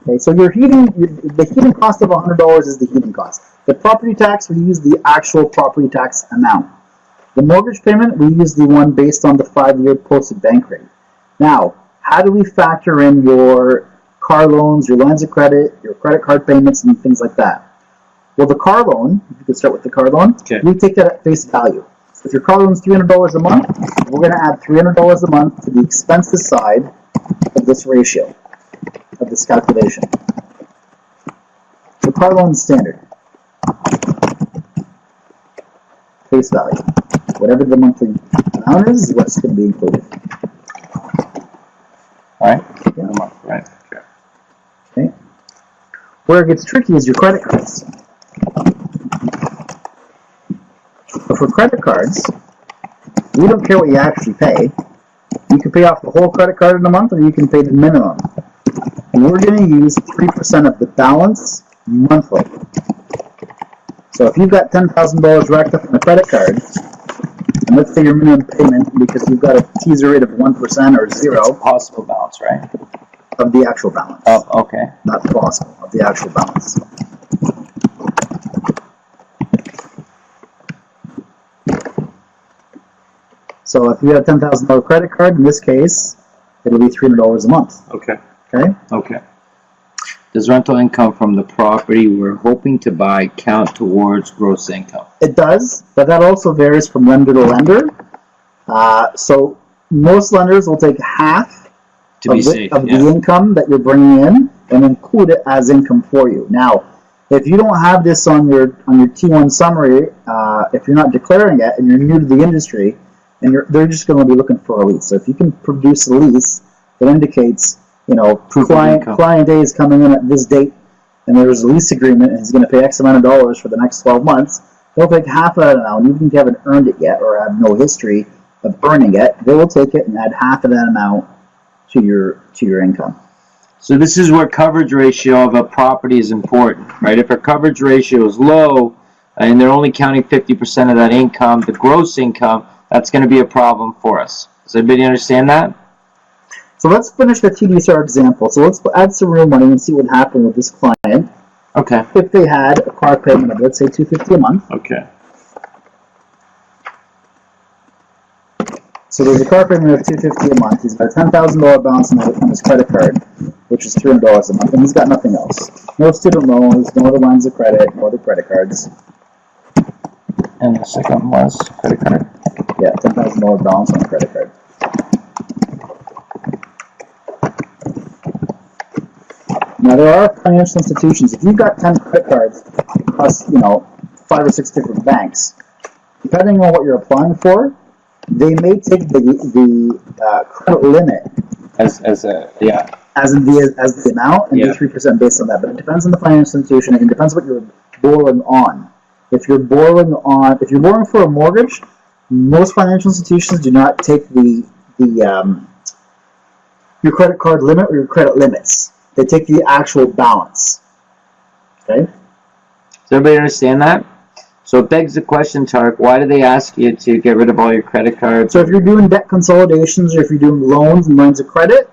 Okay, so your the heating cost of $100 is the heating cost. The property tax, we use the actual property tax amount. The mortgage payment, we use the one based on the 5-year posted bank rate. Now, how do we factor in your car loans, your lines of credit, your credit card payments, and things like that? Well, the car loan, if you could start with the car loan, Okay. we take that at face value. So if your car loan is $300 a month, we're going to add $300 a month to the expenses side of this ratio, of this calculation. The car loan is standard. Face value. Whatever the monthly amount is what's going to be included. Alright? Yeah. Right. Okay. Okay. Where it gets tricky is your credit cards. But for credit cards, we don't care what you actually pay. You can pay off the whole credit card in a month, or you can pay the minimum. And we're going to use 3% of the balance monthly. So if you've got $10,000 racked up on a credit card, and let's say your minimum payment, because you've got a teaser rate of 1% or It's 0 possible balance, right? of the actual balance. Oh, okay. Not possible, of the actual balance. So if you have a $10,000 credit card, in this case, it'll be $300 a month. Okay. Okay? Okay. Does rental income from the property we're hoping to buy count towards gross income? It does, but that also varies from lender to lender. So most lenders will take half To be safe, of yeah. the income that you're bringing in and include it as income for you. Now, if you don't have this on your T1 summary, if you're not declaring it and you're new to the industry, and they're just going to be looking for a lease. So if you can produce a lease that indicates, Proof of income. client A is coming in at this date, and there's a lease agreement, and he's going to pay X amount of dollars for the next 12 months, they'll take half of that amount, even if you haven't earned it yet or have no history of earning it, they will take it and add half of that amount to your income. So this is where coverage ratio of a property is important, right? If our coverage ratio is low and they're only counting 50% of that income, the gross income, that's going to be a problem for us. Does everybody understand that? So let's finish the TDSR example. So let's add some real money and see what happened with this client Okay. if they had a car payment of, let's say, $250 a month. Okay. So there's a car payment of $250 a month. He's got a $10,000 balance on his credit card, which is $300 a month, and he's got nothing else. No student loans, no other lines of credit, no other credit cards. And the second was credit card. Yeah, $10,000 balance on a credit card. Now there are financial institutions. If you've got 10 credit cards across, 5 or 6 different banks, depending on what you're applying for, they may take the credit limit As a yeah. as the amount and Yeah. do 3% based on that. But it depends on the financial institution and it depends what you're borrowing on. If you're borrowing for a mortgage, most financial institutions do not take your credit card limit or your credit limits. They take the actual balance. Okay? Does everybody understand that? So it begs the question, Tarek, why do they ask you to get rid of all your credit cards? So if you're doing debt consolidations or if you're doing loans and lines of credit,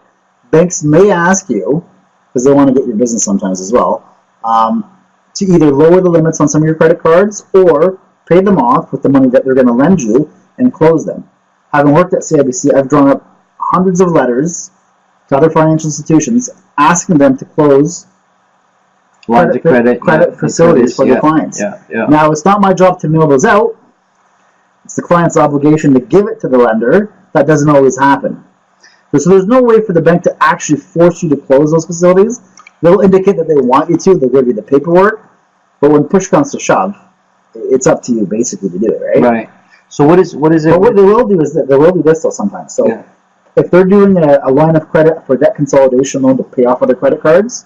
banks may ask you, because they want to get your business sometimes as well, to either lower the limits on some of your credit cards or pay them off with the money that they're going to lend you and close them. Having worked at CIBC, I've drawn up hundreds of letters to other financial institutions asking them to close Lines of credit facilities for their clients. Yeah, yeah. Now, it's not my job to mail those out. It's the client's obligation to give it to the lender. That doesn't always happen. So there's no way for the bank to actually force you to close those facilities. They'll indicate that they want you to. They'll give you the paperwork. But when push comes to shove, it's up to you basically to do it, right? Right. So what is it? But what they will do is that they will do this though sometimes. So Yeah. if they're doing a line of credit for debt consolidation loan to pay off other credit cards,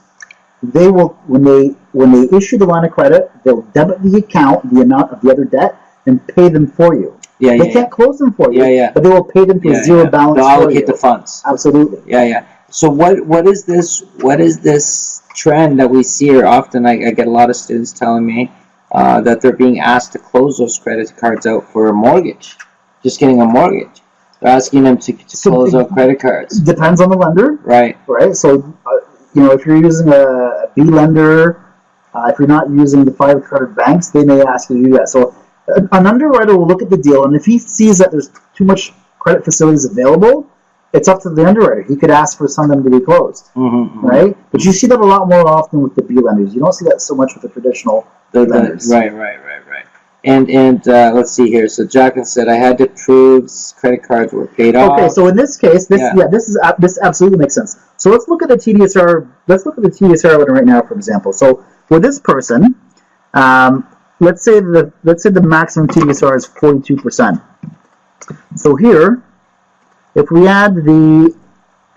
they will when they issue the line of credit, they'll debit the account, the amount of the other debt, and pay them for you. Yeah, They yeah, can't close them for you, yeah. but they will pay them to Yeah, a zero yeah. balance They'll for allocate you. the funds. Absolutely. Yeah. So what is this? What is this trend that we see here? Often, I get a lot of students telling me that they're being asked to close those credit cards out for a mortgage, just getting a mortgage. They're asking them to close out credit cards. Depends on the lender, Right. So, if you're using a B lender, if you're not using the 5 credit banks, they may ask you to do that. So, an underwriter will look at the deal, and if he sees that there's too much credit facilities available, it's up to the underwriter. He could ask for some of them to be closed, right? But you see that a lot more often with the B lenders. You don't see that so much with the traditional lenders. Right. And let's see here. So Jacqueline said I had to prove credit cards were paid off. Okay, so in this case, this absolutely makes sense. So let's look at the TDSR. Let's look at the TDSR one right now, for example. So for this person, let's say the maximum TDSR is 42%. So here, if we add the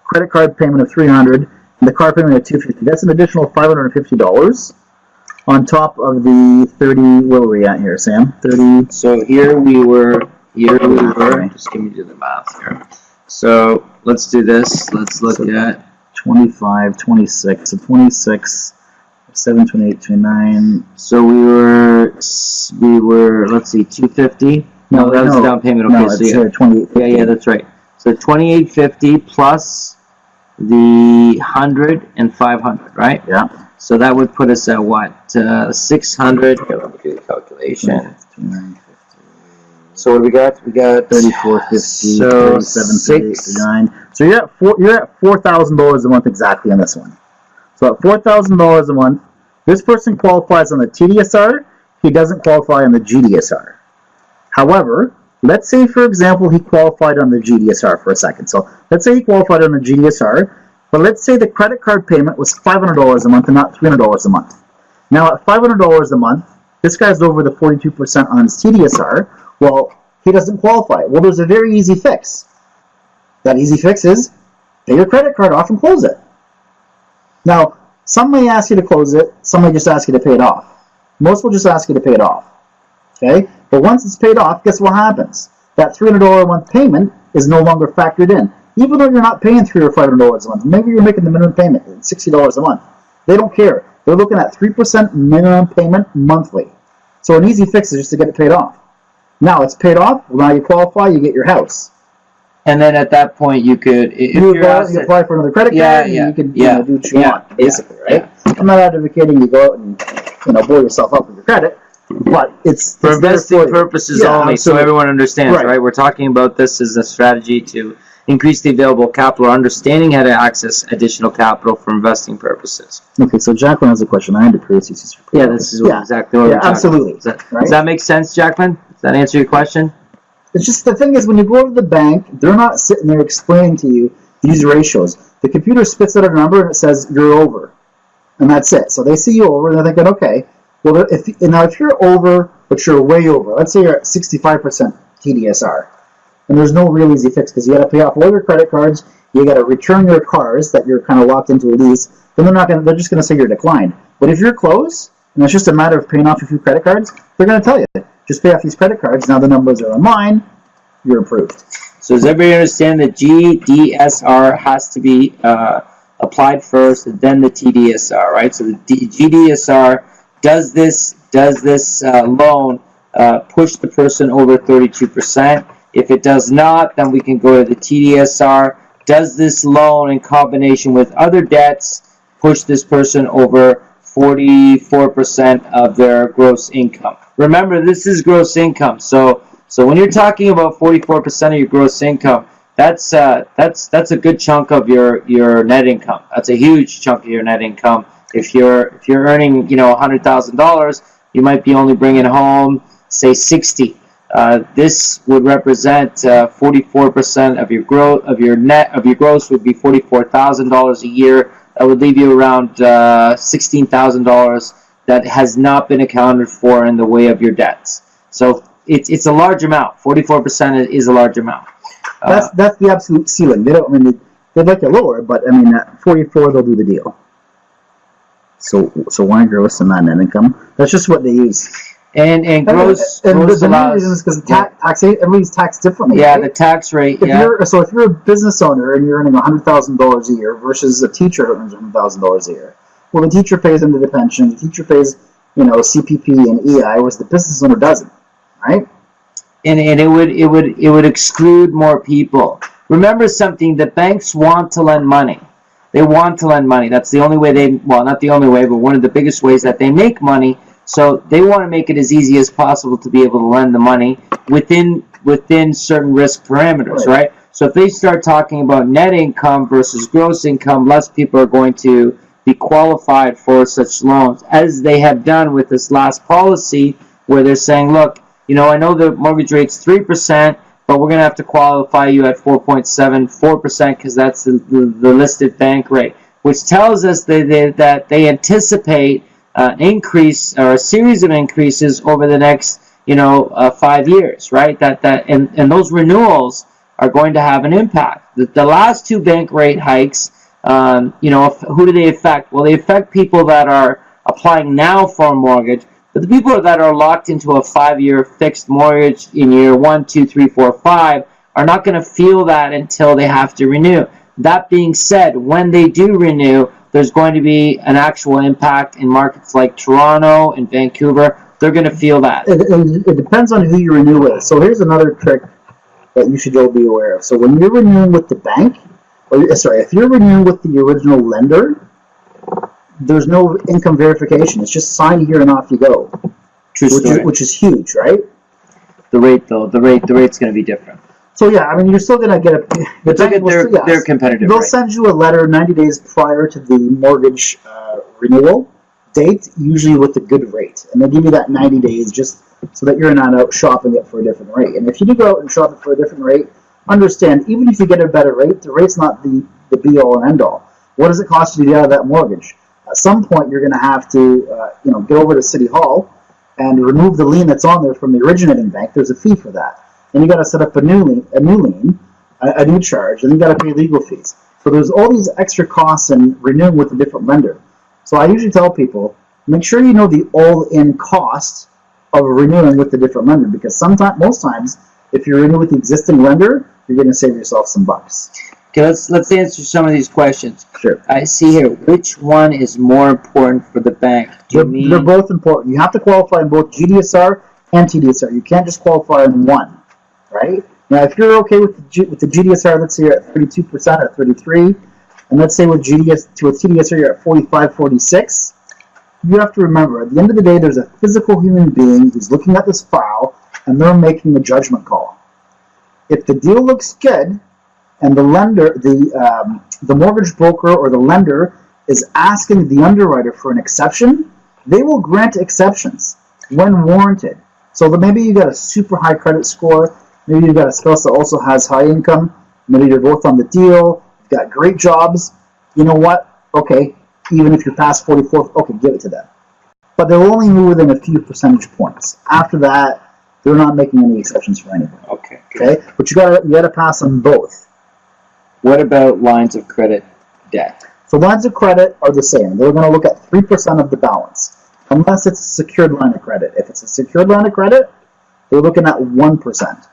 credit card payment of $300 and the car payment of $250, that's an additional $550 on top of the 30. Where were we at here, Sam? 30. So here we were. Just give me the math here. So let's do this. Let's look at 25, 26. So 26, 7, 28, 29. So we were. Let's see, 250. No, that was the down payment. Okay, no, so it's 28. Yeah, that's right. So 2850 plus the 100 and 500, right? Yeah. So that would put us at what? 600. Here, let me do the calculation. 29, So what do we got? We got 34.50, so 37, 39. So you're at $4,000 a month exactly on this one. So at $4,000 a month, this person qualifies on the TDSR. He doesn't qualify on the GDSR. However, let's say, for example, he qualified on the GDSR for a second. So let's say he qualified on the GDSR, but let's say the credit card payment was $500 a month and not $300 a month. Now, at $500 a month, this guy's over the 42% on his TDSR. Well, he doesn't qualify. Well, there's a very easy fix. That easy fix is pay your credit card off and close it. Now, some may ask you to close it. Some may just ask you to pay it off. Most will just ask you to pay it off. Okay? But once it's paid off, guess what happens? That $300 a month payment is no longer factored in. Even though you're not paying $300 or $500 a month, maybe you're making the minimum payment at $60 a month. They don't care. They're looking at 3% minimum payment monthly. So an easy fix is just to get it paid off. Now it's paid off. Well, now you qualify. You get your house. And then at that point, you could You apply for another credit card. And you can do what you want, basically, right? I'm not advocating you go out and blow yourself up with your credit. But it's for investing purposes only, so everyone understands, right? We're talking about this as a strategy to increase the available capital, or understanding how to access additional capital for investing purposes. Okay, so Jacqueline has a question. I had to prove this. Yeah, this is exactly what we're talking absolutely. About. Does that make sense, Jacqueline? Does that answer your question? It's just the thing is, when you go to the bank, they're not sitting there explaining to you these ratios. The computer spits out a number and it says you're over, and that's it. So they see you over, and they're thinking, okay. Well, if you're over, but you're way over, let's say you're at 65% TDSR, and there's no real easy fix because you got to pay off all your credit cards, you got to return your cars that you're kind of locked into a lease. Then they're just going to say you're declined. But if you're close, and it's just a matter of paying off a few credit cards, they're going to tell you, just pay off these credit cards. Now the numbers are online, you're approved. So does everybody understand that GDSR has to be applied first, and then the TDSR, right? So the GDSR. Does this loan push the person over 32%? If it does not, then we can go to the TDSR. Does this loan, in combination with other debts, push this person over 44% of their gross income? Remember, this is gross income. So when you're talking about 44% of your gross income, that's a good chunk of your net income. That's a huge chunk of your net income. If you're earning $100,000, you might be only bringing home, say, 60. This would represent 44% of your gross would be $44,000 a year. That would leave you around $16,000 that has not been accounted for in the way of your debts. So it's a large amount. 44% is a large amount. That's the absolute ceiling. They'd like to lower it, but at 44 they'll do the deal. So why gross and not net income? That's just what they use. And gross and gross the main allows. reason is because everybody's taxed differently. Yeah, right? the tax rate. If Yeah. you're a business owner and you're earning $100,000 a year versus a teacher who earns $100,000 a year, well, the teacher pays into the pension, the teacher pays, CPP and EI, whereas the business owner doesn't, right? And it would exclude more people. Remember something: the banks want to lend money. They want to lend money. That's the only way not the only way, but one of the biggest ways that they make money. So they want to make it as easy as possible to be able to lend the money within certain risk parameters, right? So if they start talking about net income versus gross income, less people are going to be qualified for such loans, as they have done with this last policy, where they're saying, look, I know the mortgage rate's 3%, but we're going to have to qualify you at 4.74% because that's the listed bank rate, which tells us that they anticipate an increase or a series of increases over the next 5 years, right? And those renewals are going to have an impact. The last two bank rate hikes, who do they affect? Well, they affect people that are applying now for a mortgage, but the people that are locked into a 5-year fixed mortgage in year 1, 2, 3, 4, 5 are not going to feel that until they have to renew. That being said, when they do renew, there's going to be an actual impact in markets like Toronto and Vancouver. They're going to feel that. It depends on who you renew with. So here's another trick that you should all be aware of. So when you're renewing with the bank, if you're renewing with the original lender, there's no income verification. It's just sign here and off you go. True story. Which is huge, right? The rate, though, the rate's going to be different. So yeah, I mean, you're still going to get They're competitive. They'll rate. send you a letter 90 days prior to the mortgage renewal date, usually with a good rate, and they'll give you that 90 days just so that you're not out shopping it for a different rate. And if you do go out and shop it for a different rate, understand, even if you get a better rate, the rate's not the be-all and end-all. What does it cost you to get out of that mortgage? At some point, you're going to have to get over to City Hall and remove the lien that's on there from the originating bank. There's a fee for that. And you got to set up a new lien, a new charge, and you got to pay legal fees. So there's all these extra costs in renewing with a different lender. So I usually tell people, make sure you know the all-in cost of renewing with a different lender, because most times, if you renew with the existing lender, you're going to save yourself some bucks. Okay, let's answer some of these questions. Sure. I see here, which one is more important for the bank? They're both important. You have to qualify in both GDSR and TDSR. You can't just qualify in one, right? Now, if you're okay with the GDSR, let's say you're at 32% or 33%, and let's say with TDSR you're at 45, 46%, you have to remember, at the end of the day, there's a physical human being who's looking at this file, and they're making a judgment call. If the deal looks good, and the lender, the mortgage broker or the lender is asking the underwriter for an exception, they will grant exceptions when warranted. So maybe you got a super high credit score, maybe you've got a spouse that also has high income, maybe you're both on the deal, you've got great jobs. You know what? Okay, even if you're past 44, okay, give it to them. But they'll only move within a few percentage points. After that, they're not making any exceptions for anybody. Okay, but you gotta pass on both. What about lines of credit debt? So lines of credit are the same. They're going to look at 3% of the balance, unless it's a secured line of credit. If it's a secured line of credit, they're looking at 1%.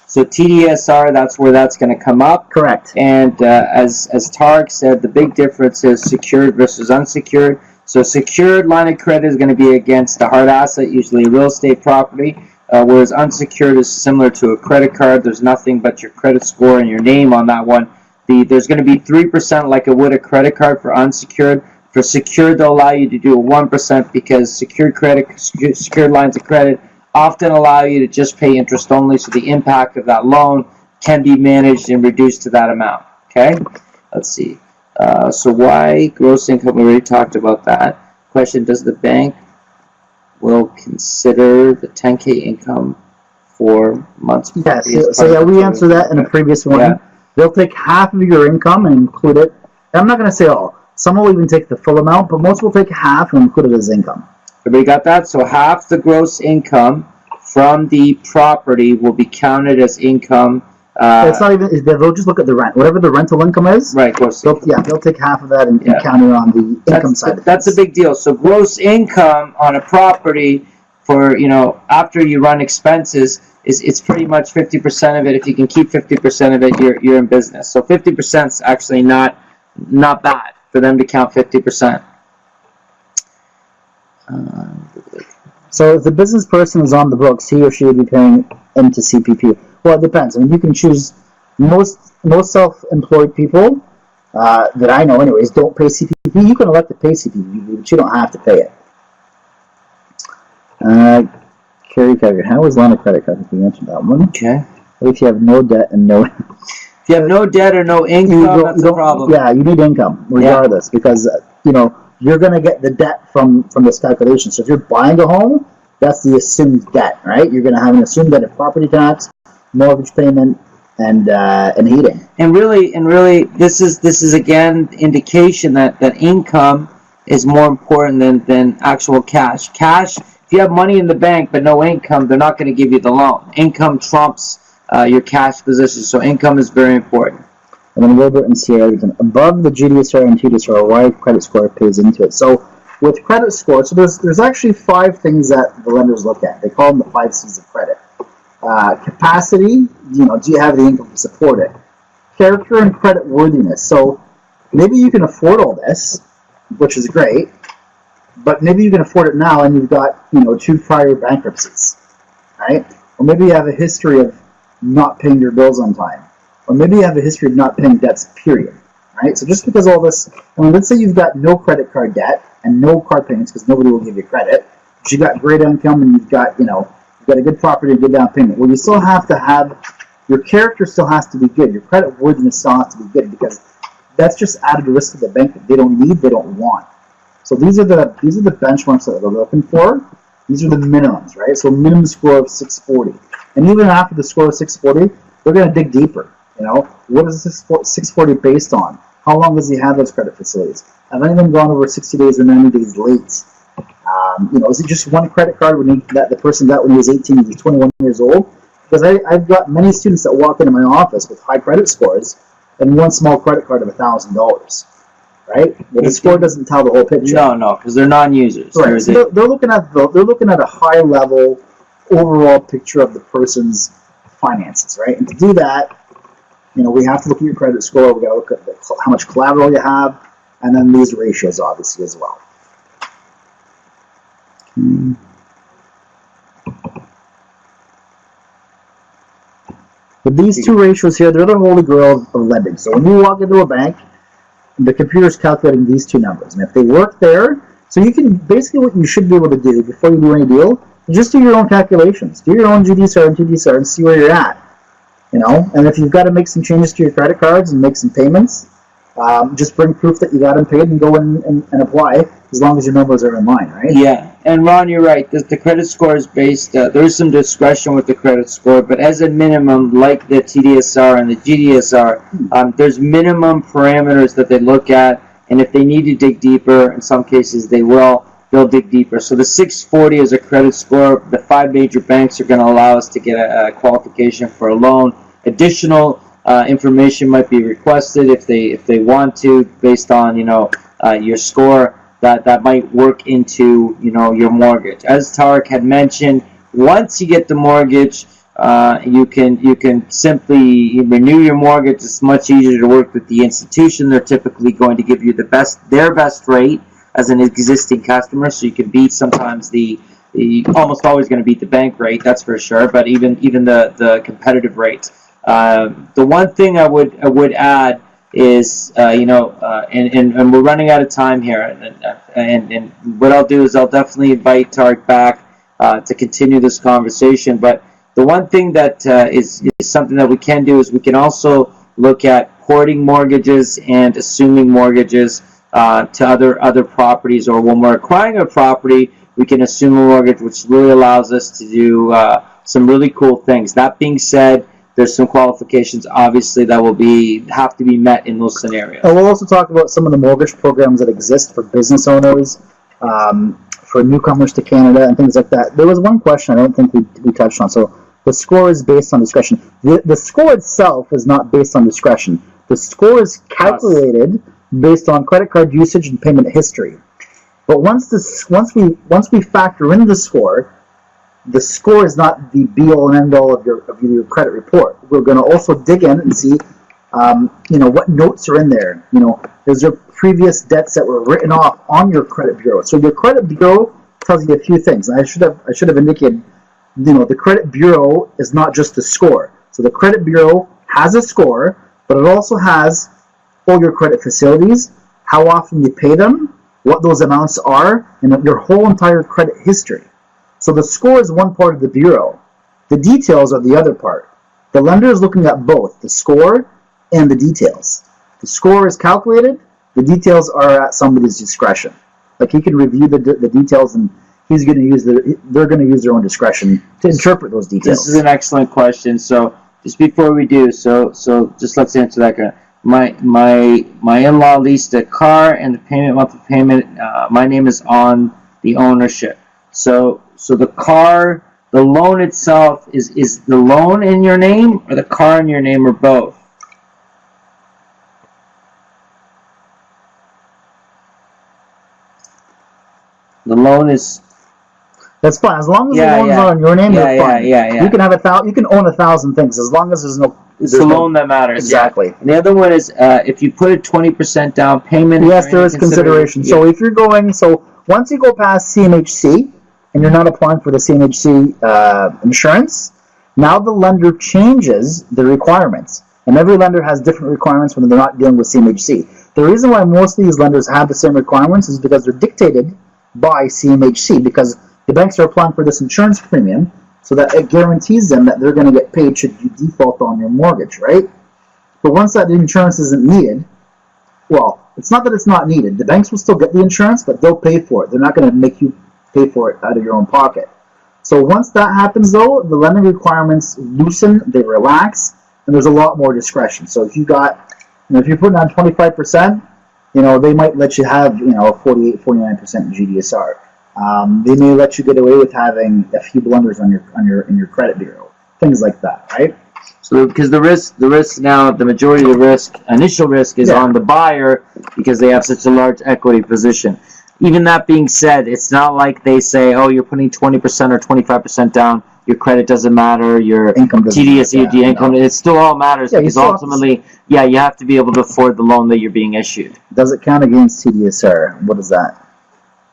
So TDSR, that's where that's going to come up. Correct. And as Tarek said, the big difference is secured versus unsecured. So secured line of credit is going to be against a hard asset, usually a real estate property. Whereas unsecured is similar to a credit card. There's nothing but your credit score and your name on that one. There's going to be 3% like it would a credit card for unsecured. For secured, they'll allow you to do a 1% because secured lines of credit often allow you to just pay interest only, so the impact of that loan can be managed and reduced to that amount. Okay? Let's see. So why gross income? We already talked about that. Question, does the bank will consider the 10K income for months? Yes. So we answered that in a previous one. Yeah. They'll take half of your income and include it. And I'm not going to say all. Some will even take the full amount, but most will take half and include it as income. Everybody got that? So half the gross income from the property will be counted as income. It's not even. They'll just look at the rent, whatever the rental income is. Right. Gross income. They'll take half of that and count it on the income side. That's a big deal. So gross income on a property for after you run expenses, it's pretty much 50% of it. If you can keep 50% of it, you're in business. So 50% is actually not bad for them to count 50%. So if the business person is on the books, he or she would be paying into CPP. Well, it depends. I mean, you can choose. Most self-employed people that I know, anyways, don't pay CPP. You can elect to pay CPP, but you don't have to pay it. Carry card. How is line of credit card? You mentioned that one. Okay. What if you have no debt and no? If you have no debt or no income, that's a problem. Yeah, you need income regardless because you're going to get the debt from this calculation. So if you're buying a home, that's the assumed debt, right? You're going to have an assumed debt of property tax, mortgage payment, and heating. And really, this is again indication that income is more important than actual cash. Cash. If you have money in the bank but no income, they're not going to give you the loan. Income trumps your cash position, so income is very important. And then Wilbert and Sierra, above the GDSR and TDSR, why credit score pays into it. So with credit score, so there's actually 5 things that the lenders look at. They call them the 5 C's of credit. Capacity, do you have the income to support it? Character and credit worthiness. So maybe you can afford all this, which is great, but maybe you can afford it now and you've got 2 prior bankruptcies, right? Or maybe you have a history of not paying your bills on time. Or maybe you have a history of not paying debts, period, right? So just because all this, let's say you've got no credit card debt and no car payments because nobody will give you credit, but you've got great income and you've got a good property and good down payment. Well, you still have to have, your character still has to be good. Your credit worthiness still has to be good because that's just added risk to the bank that they don't need, they don't want. So these are the benchmarks that they're looking for. These are the minimums, right? So minimum score of 640. And even after the score of 640, they're going to dig deeper. What is this 640 based on? How long does he have those credit facilities? Have any of them gone over 60 days or 90 days late? Is it just one credit card that the person got when he was 18 and he's 21 years old? Because I've got many students that walk into my office with high credit scores and one small credit card of $1,000, right? Well, the score doesn't tell the whole picture. No, because they're non-users. Right. So they're looking at a high level overall picture of the person's finances, right? And to do that, we have to look at your credit score. We got to look at how much collateral you have, and then these ratios, obviously, as well. But these 2 ratios here, they're the holy grail of lending. So when you walk into a bank, the computer's calculating these 2 numbers. And if they work there, so you can, basically what you should be able to do before you do any deal, is just do your own calculations. Do your own GDSR and TDSR and see where you're at. And if you've got to make some changes to your credit cards and make some payments, just bring proof that you got them paid and go in and apply, as long as your numbers are in line, right? Yeah, and Ron, you're right. The credit score is based, there is some discretion with the credit score, but as a minimum, like the TDSR and the GDSR, there's minimum parameters that they look at, and if they need to dig deeper, in some cases they'll dig deeper. So the 640 is a credit score. The 5 major banks are going to allow us to get a qualification for a loan. Additional information might be requested if they want to, based on your score. That might work into your mortgage. As Tarek had mentioned, once you get the mortgage, you can simply renew your mortgage. It's much easier to work with the institution. They're typically going to give you their best rate as an existing customer, so you can beat sometimes the almost always going to beat the bank rate, that's for sure, but even the competitive rates. The one thing I would add is and we're running out of time here, and what I'll do is I'll definitely invite Tarek back to continue this conversation. But the one thing that is something that we can do is we can also look at porting mortgages and assuming mortgages to other properties, or when we're acquiring a property, we can assume a mortgage, which really allows us to do some really cool things. That being said, there's some qualifications, obviously, that will have to be met in those scenarios. And we'll also talk about some of the mortgage programs that exist for business owners, for newcomers to Canada, and things like that. There was one question I don't think we touched on. So the score is based on discretion. The score itself is not based on discretion. The score is calculated based on credit card usage and payment history. But once we factor in the score, the score is not the be-all and end-all of your credit report. We're going to also dig in and see, what notes are in there. Is there previous debts that were written off on your credit bureau? So your credit bureau tells you a few things. And I should have indicated, the credit bureau is not just the score. So the credit bureau has a score, but it also has all your credit facilities, how often you pay them, what those amounts are, and your whole entire credit history. So the score is one part of the bureau. The details are the other part. The lender is looking at both the score and the details. The score is calculated. The details are at somebody's discretion. Like he can review the details, and they're going to use their own discretion to interpret those details. This is an excellent question. So just before we do, so just let's answer that. My in-law leased a car, and the monthly payment. My name is on the ownership. So the car, the loan itself, is the loan in your name, or the car in your name, or both? The loan is. That's fine. As long as the loan's not in your name, you're fine. Yeah. You can have you can own 1,000 things as long as there's no. It's the loan that matters. Exactly. Yeah. And the other one is if you put a 20% down payment. Yes, there is consideration. So if you're once you go past CMHC and you're not applying for the CMHC insurance, now the lender changes the requirements. And every lender has different requirements when they're not dealing with CMHC. The reason why most of these lenders have the same requirements is because they're dictated by CMHC, because the banks are applying for this insurance premium so that it guarantees them that they're going to get paid should you default on your mortgage, right? But once that insurance isn't needed, well, it's not that it's not needed. The banks will still get the insurance, but they'll pay for it. They're not going to make you pay for it out of your own pocket. So once that happens, though, the lending requirements loosen, they relax, and there's a lot more discretion. So if you got, if you're putting on 25%, they might let you have, 48, 49% GDSR. They may let you get away with having a few blunders in your credit bureau, things like that, right? So because the risk now, the majority of the initial risk is on the buyer because they have such a large equity position. Even that being said, it's not like they say, oh, you're putting 20% or 25% down, your credit doesn't matter, your income TDS, income, it still all matters because ultimately, you have to be able to afford the loan that you're being issued. Does it count against TDSR? What is that?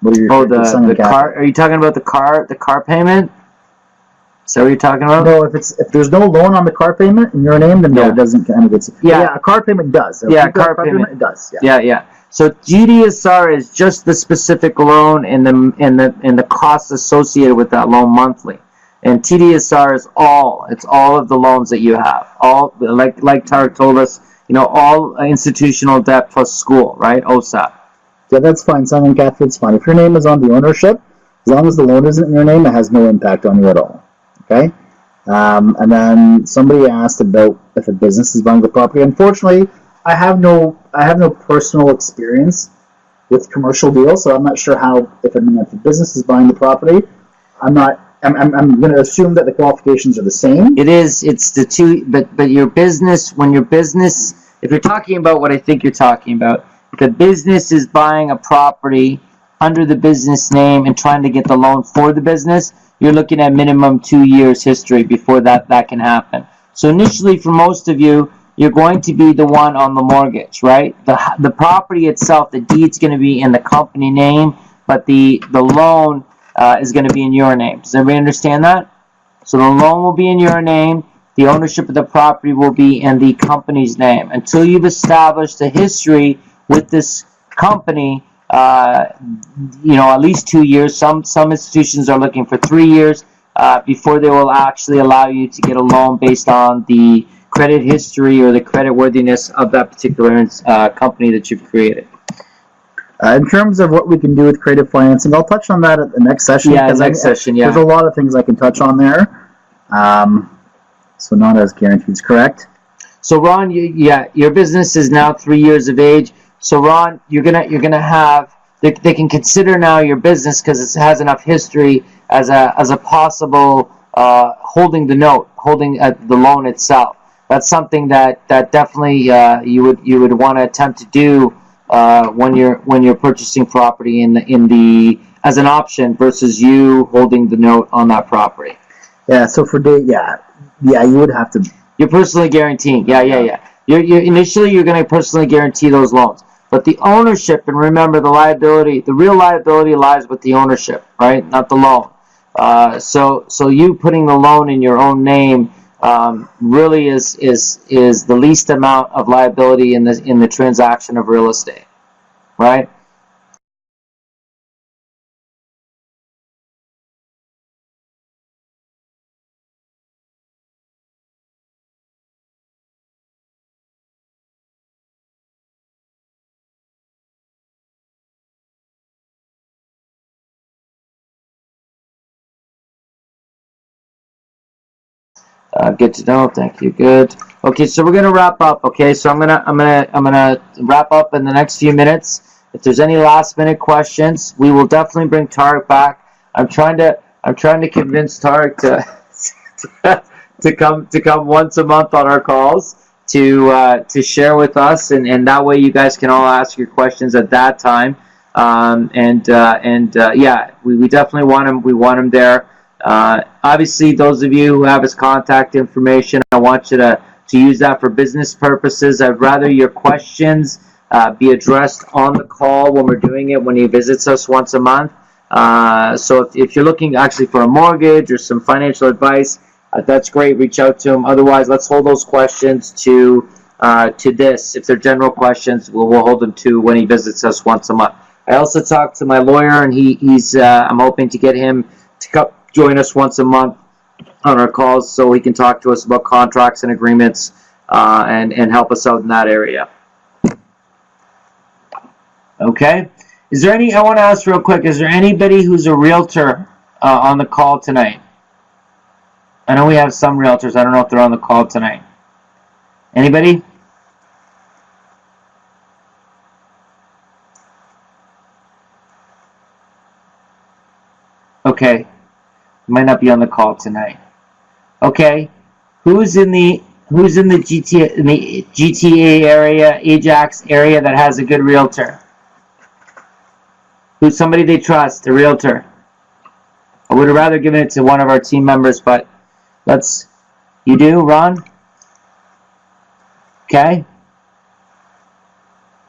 What are your the car? Are you talking about the car payment? Is that what you're talking about? No, if there's no loan on the car payment in your name, then no, it doesn't count against. Yeah, a car payment does. Car payment it does. Yeah. So GDSR is just the specific loan and the costs associated with that loan monthly. And TDSR is all of the loans that you have. All like Tarek told us, all institutional debt plus school, right? OSAP. Yeah, that's fine. Simon Catholic, it's fine. If your name is on the ownership, as long as the loan isn't in your name, it has no impact on you at all. Okay? And then somebody asked about if a business is buying the property. Unfortunately, I have no personal experience with commercial deals, so I'm not sure if the business is buying the property. I'm going to assume that the qualifications are the same. It is. It's the two. But your business, if you're talking about what I think you're talking about, if the business is buying a property under the business name and trying to get the loan for the business, you're looking at minimum 2 years history before that can happen. So initially, for most of you, you're going to be the one on the mortgage, right? The property itself, the deed's going to be in the company name, but the loan is going to be in your name. Does everybody understand that? So the loan will be in your name. The ownership of the property will be in the company's name. Until you've established a history with this company, at least 2 years. Some institutions are looking for 3 years before they will actually allow you to get a loan based on the credit history or the credit worthiness of that particular company that you've created. In terms of what we can do with creative financing, I'll touch on that at the next session. Yeah, next session. There's a lot of things I can touch on there. So not as guaranteed, correct? So Ron, your business is now 3 years of age. So Ron, you're gonna have they can consider now your business because it has enough history as a possible holding the loan itself. That's something that definitely you would want to attempt to do when you're purchasing property in the as an option versus you holding the note on that property. Yeah. So for you would have to. You're personally guaranteeing. Yeah. You're initially you're going to personally guarantee those loans, but the ownership, and remember the real liability lies with the ownership, right? Not the loan. So you putting the loan in your own name really is the least amount of liability in the transaction of real estate, right? Good to know. Thank you. Good. Okay, so we're gonna wrap up. Okay, so I'm gonna wrap up in the next few minutes. If there's any last minute questions, we will definitely bring Tarek back. I'm trying to convince Tarek to come once a month on our calls to share with us, and that way you guys can all ask your questions at that time. Yeah, we definitely want him. We want him there. Obviously, those of you who have his contact information, I want you to use that for business purposes. I'd rather your questions be addressed on the call when we're doing it when he visits us once a month. So if you're looking actually for a mortgage or some financial advice, that's great. Reach out to him. Otherwise, let's hold those questions to this. If they're general questions, we'll hold them to when he visits us once a month. I also talked to my lawyer, and he's I'm hoping to get him to join us once a month on our calls so he can talk to us about contracts and agreements and help us out in that area. Okay. I want to ask real quick, is there anybody who's a realtor on the call tonight? I know we have some realtors. I don't know if they're on the call tonight. Anybody? Okay. Might not be on the call tonight. Okay. Who's in the GTA area, Ajax area that has a good realtor? Who's somebody they trust, a realtor? I would have rather given it to one of our team members, but you do, Ron? Okay.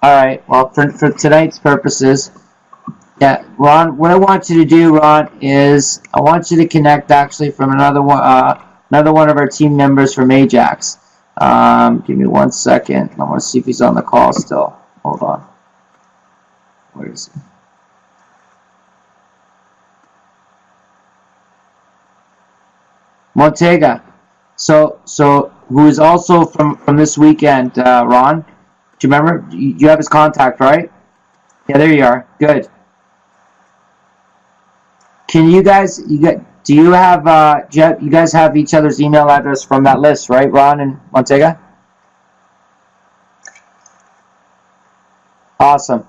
All right. Well, for tonight's purposes, yeah, Ron. What I want you to do, Ron, is I want you to connect actually from another one of our team members from Ajax. Give me 1 second. I want to see if he's on the call still. Hold on. Where is he? Montega. So who is also from this weekend, Ron? Do you remember? You have his contact, right? Yeah, there you are. Good. Can you guys? Do you guys have each other's email address from that list, right, Ron and Montega? Awesome.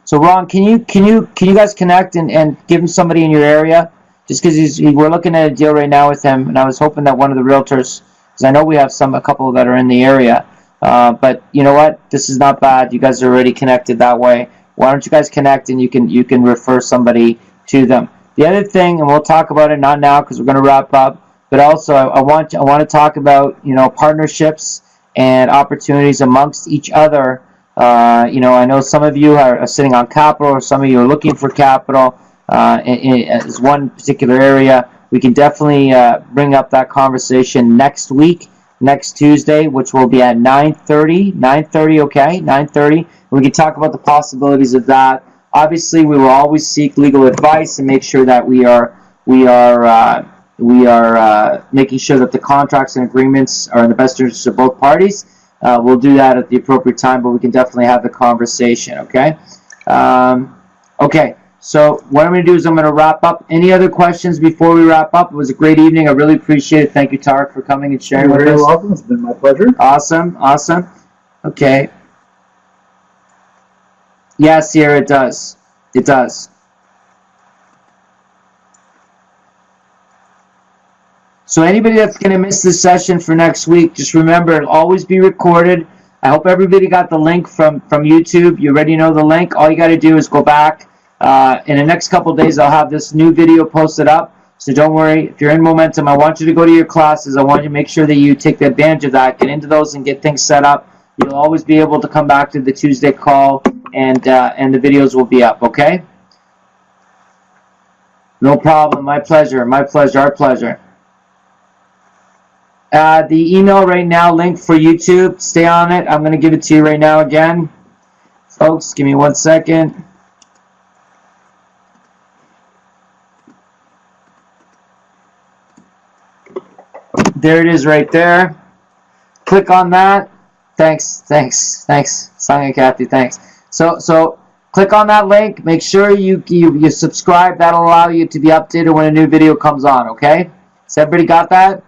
So Ron, can you guys connect and give him somebody in your area? Just because we're looking at a deal right now with him, and I was hoping that one of the realtors, because I know we have a couple that are in the area. But you know what? This is not bad. You guys are already connected that way. Why don't you guys connect and you can refer somebody to them? The other thing, and we'll talk about it not now because we're going to wrap up, but also I want to talk about partnerships and opportunities amongst each other. I know some of you are sitting on capital, or some of you are looking for capital. As one particular area, we can definitely bring up that conversation next week, next Tuesday, which will be at 9:30. 9:30, okay? 9:30. We can talk about the possibilities of that. Obviously, we will always seek legal advice and make sure that we are making sure that the contracts and agreements are in the best interest of both parties. We'll do that at the appropriate time, but we can definitely have the conversation, okay? Okay. So what I'm going to do is I'm going to wrap up. Any other questions before we wrap up? It was a great evening. I really appreciate it. Thank you, Tarek, for coming and sharing with us. You're very welcome. It's been my pleasure. Awesome. Okay. Yes, Sierra, it does. It does. So anybody that's going to miss this session for next week, just remember, it'll always be recorded. I hope everybody got the link from YouTube. You already know the link. All you got to do is go back In the next couple days, I'll have this new video posted up. So don't worry. If you're in Momentum, I want you to go to your classes. I want you to make sure that you take advantage of that, get into those, and get things set up. You'll always be able to come back to the Tuesday call, and the videos will be up. Okay? No problem. My pleasure. My pleasure. Our pleasure. The email right now, link for YouTube. Stay on it. I'm going to give it to you right now again. Folks, give me 1 second. There it is right there. Click on that. Thanks. Sonia, Kathy, thanks. So click on that link. Make sure you subscribe. That'll allow you to be updated when a new video comes on, okay? Has everybody got that?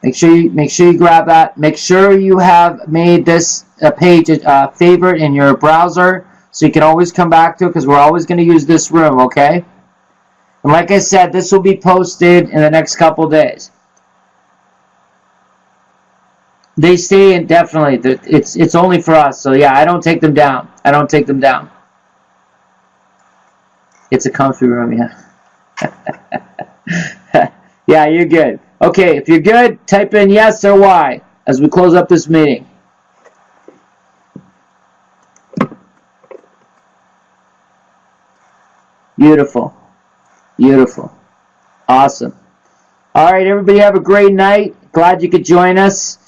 Make sure you grab that. Make sure you have made this page a favorite in your browser so you can always come back to it, because we're always going to use this room, okay? And like I said, this will be posted in the next couple days. They stay indefinitely. It's only for us. So yeah, I don't take them down. It's a comfy room, yeah. Yeah, you're good. Okay, if you're good, type in yes or Y as we close up this meeting. Beautiful. Awesome. All right, everybody have a great night. Glad you could join us.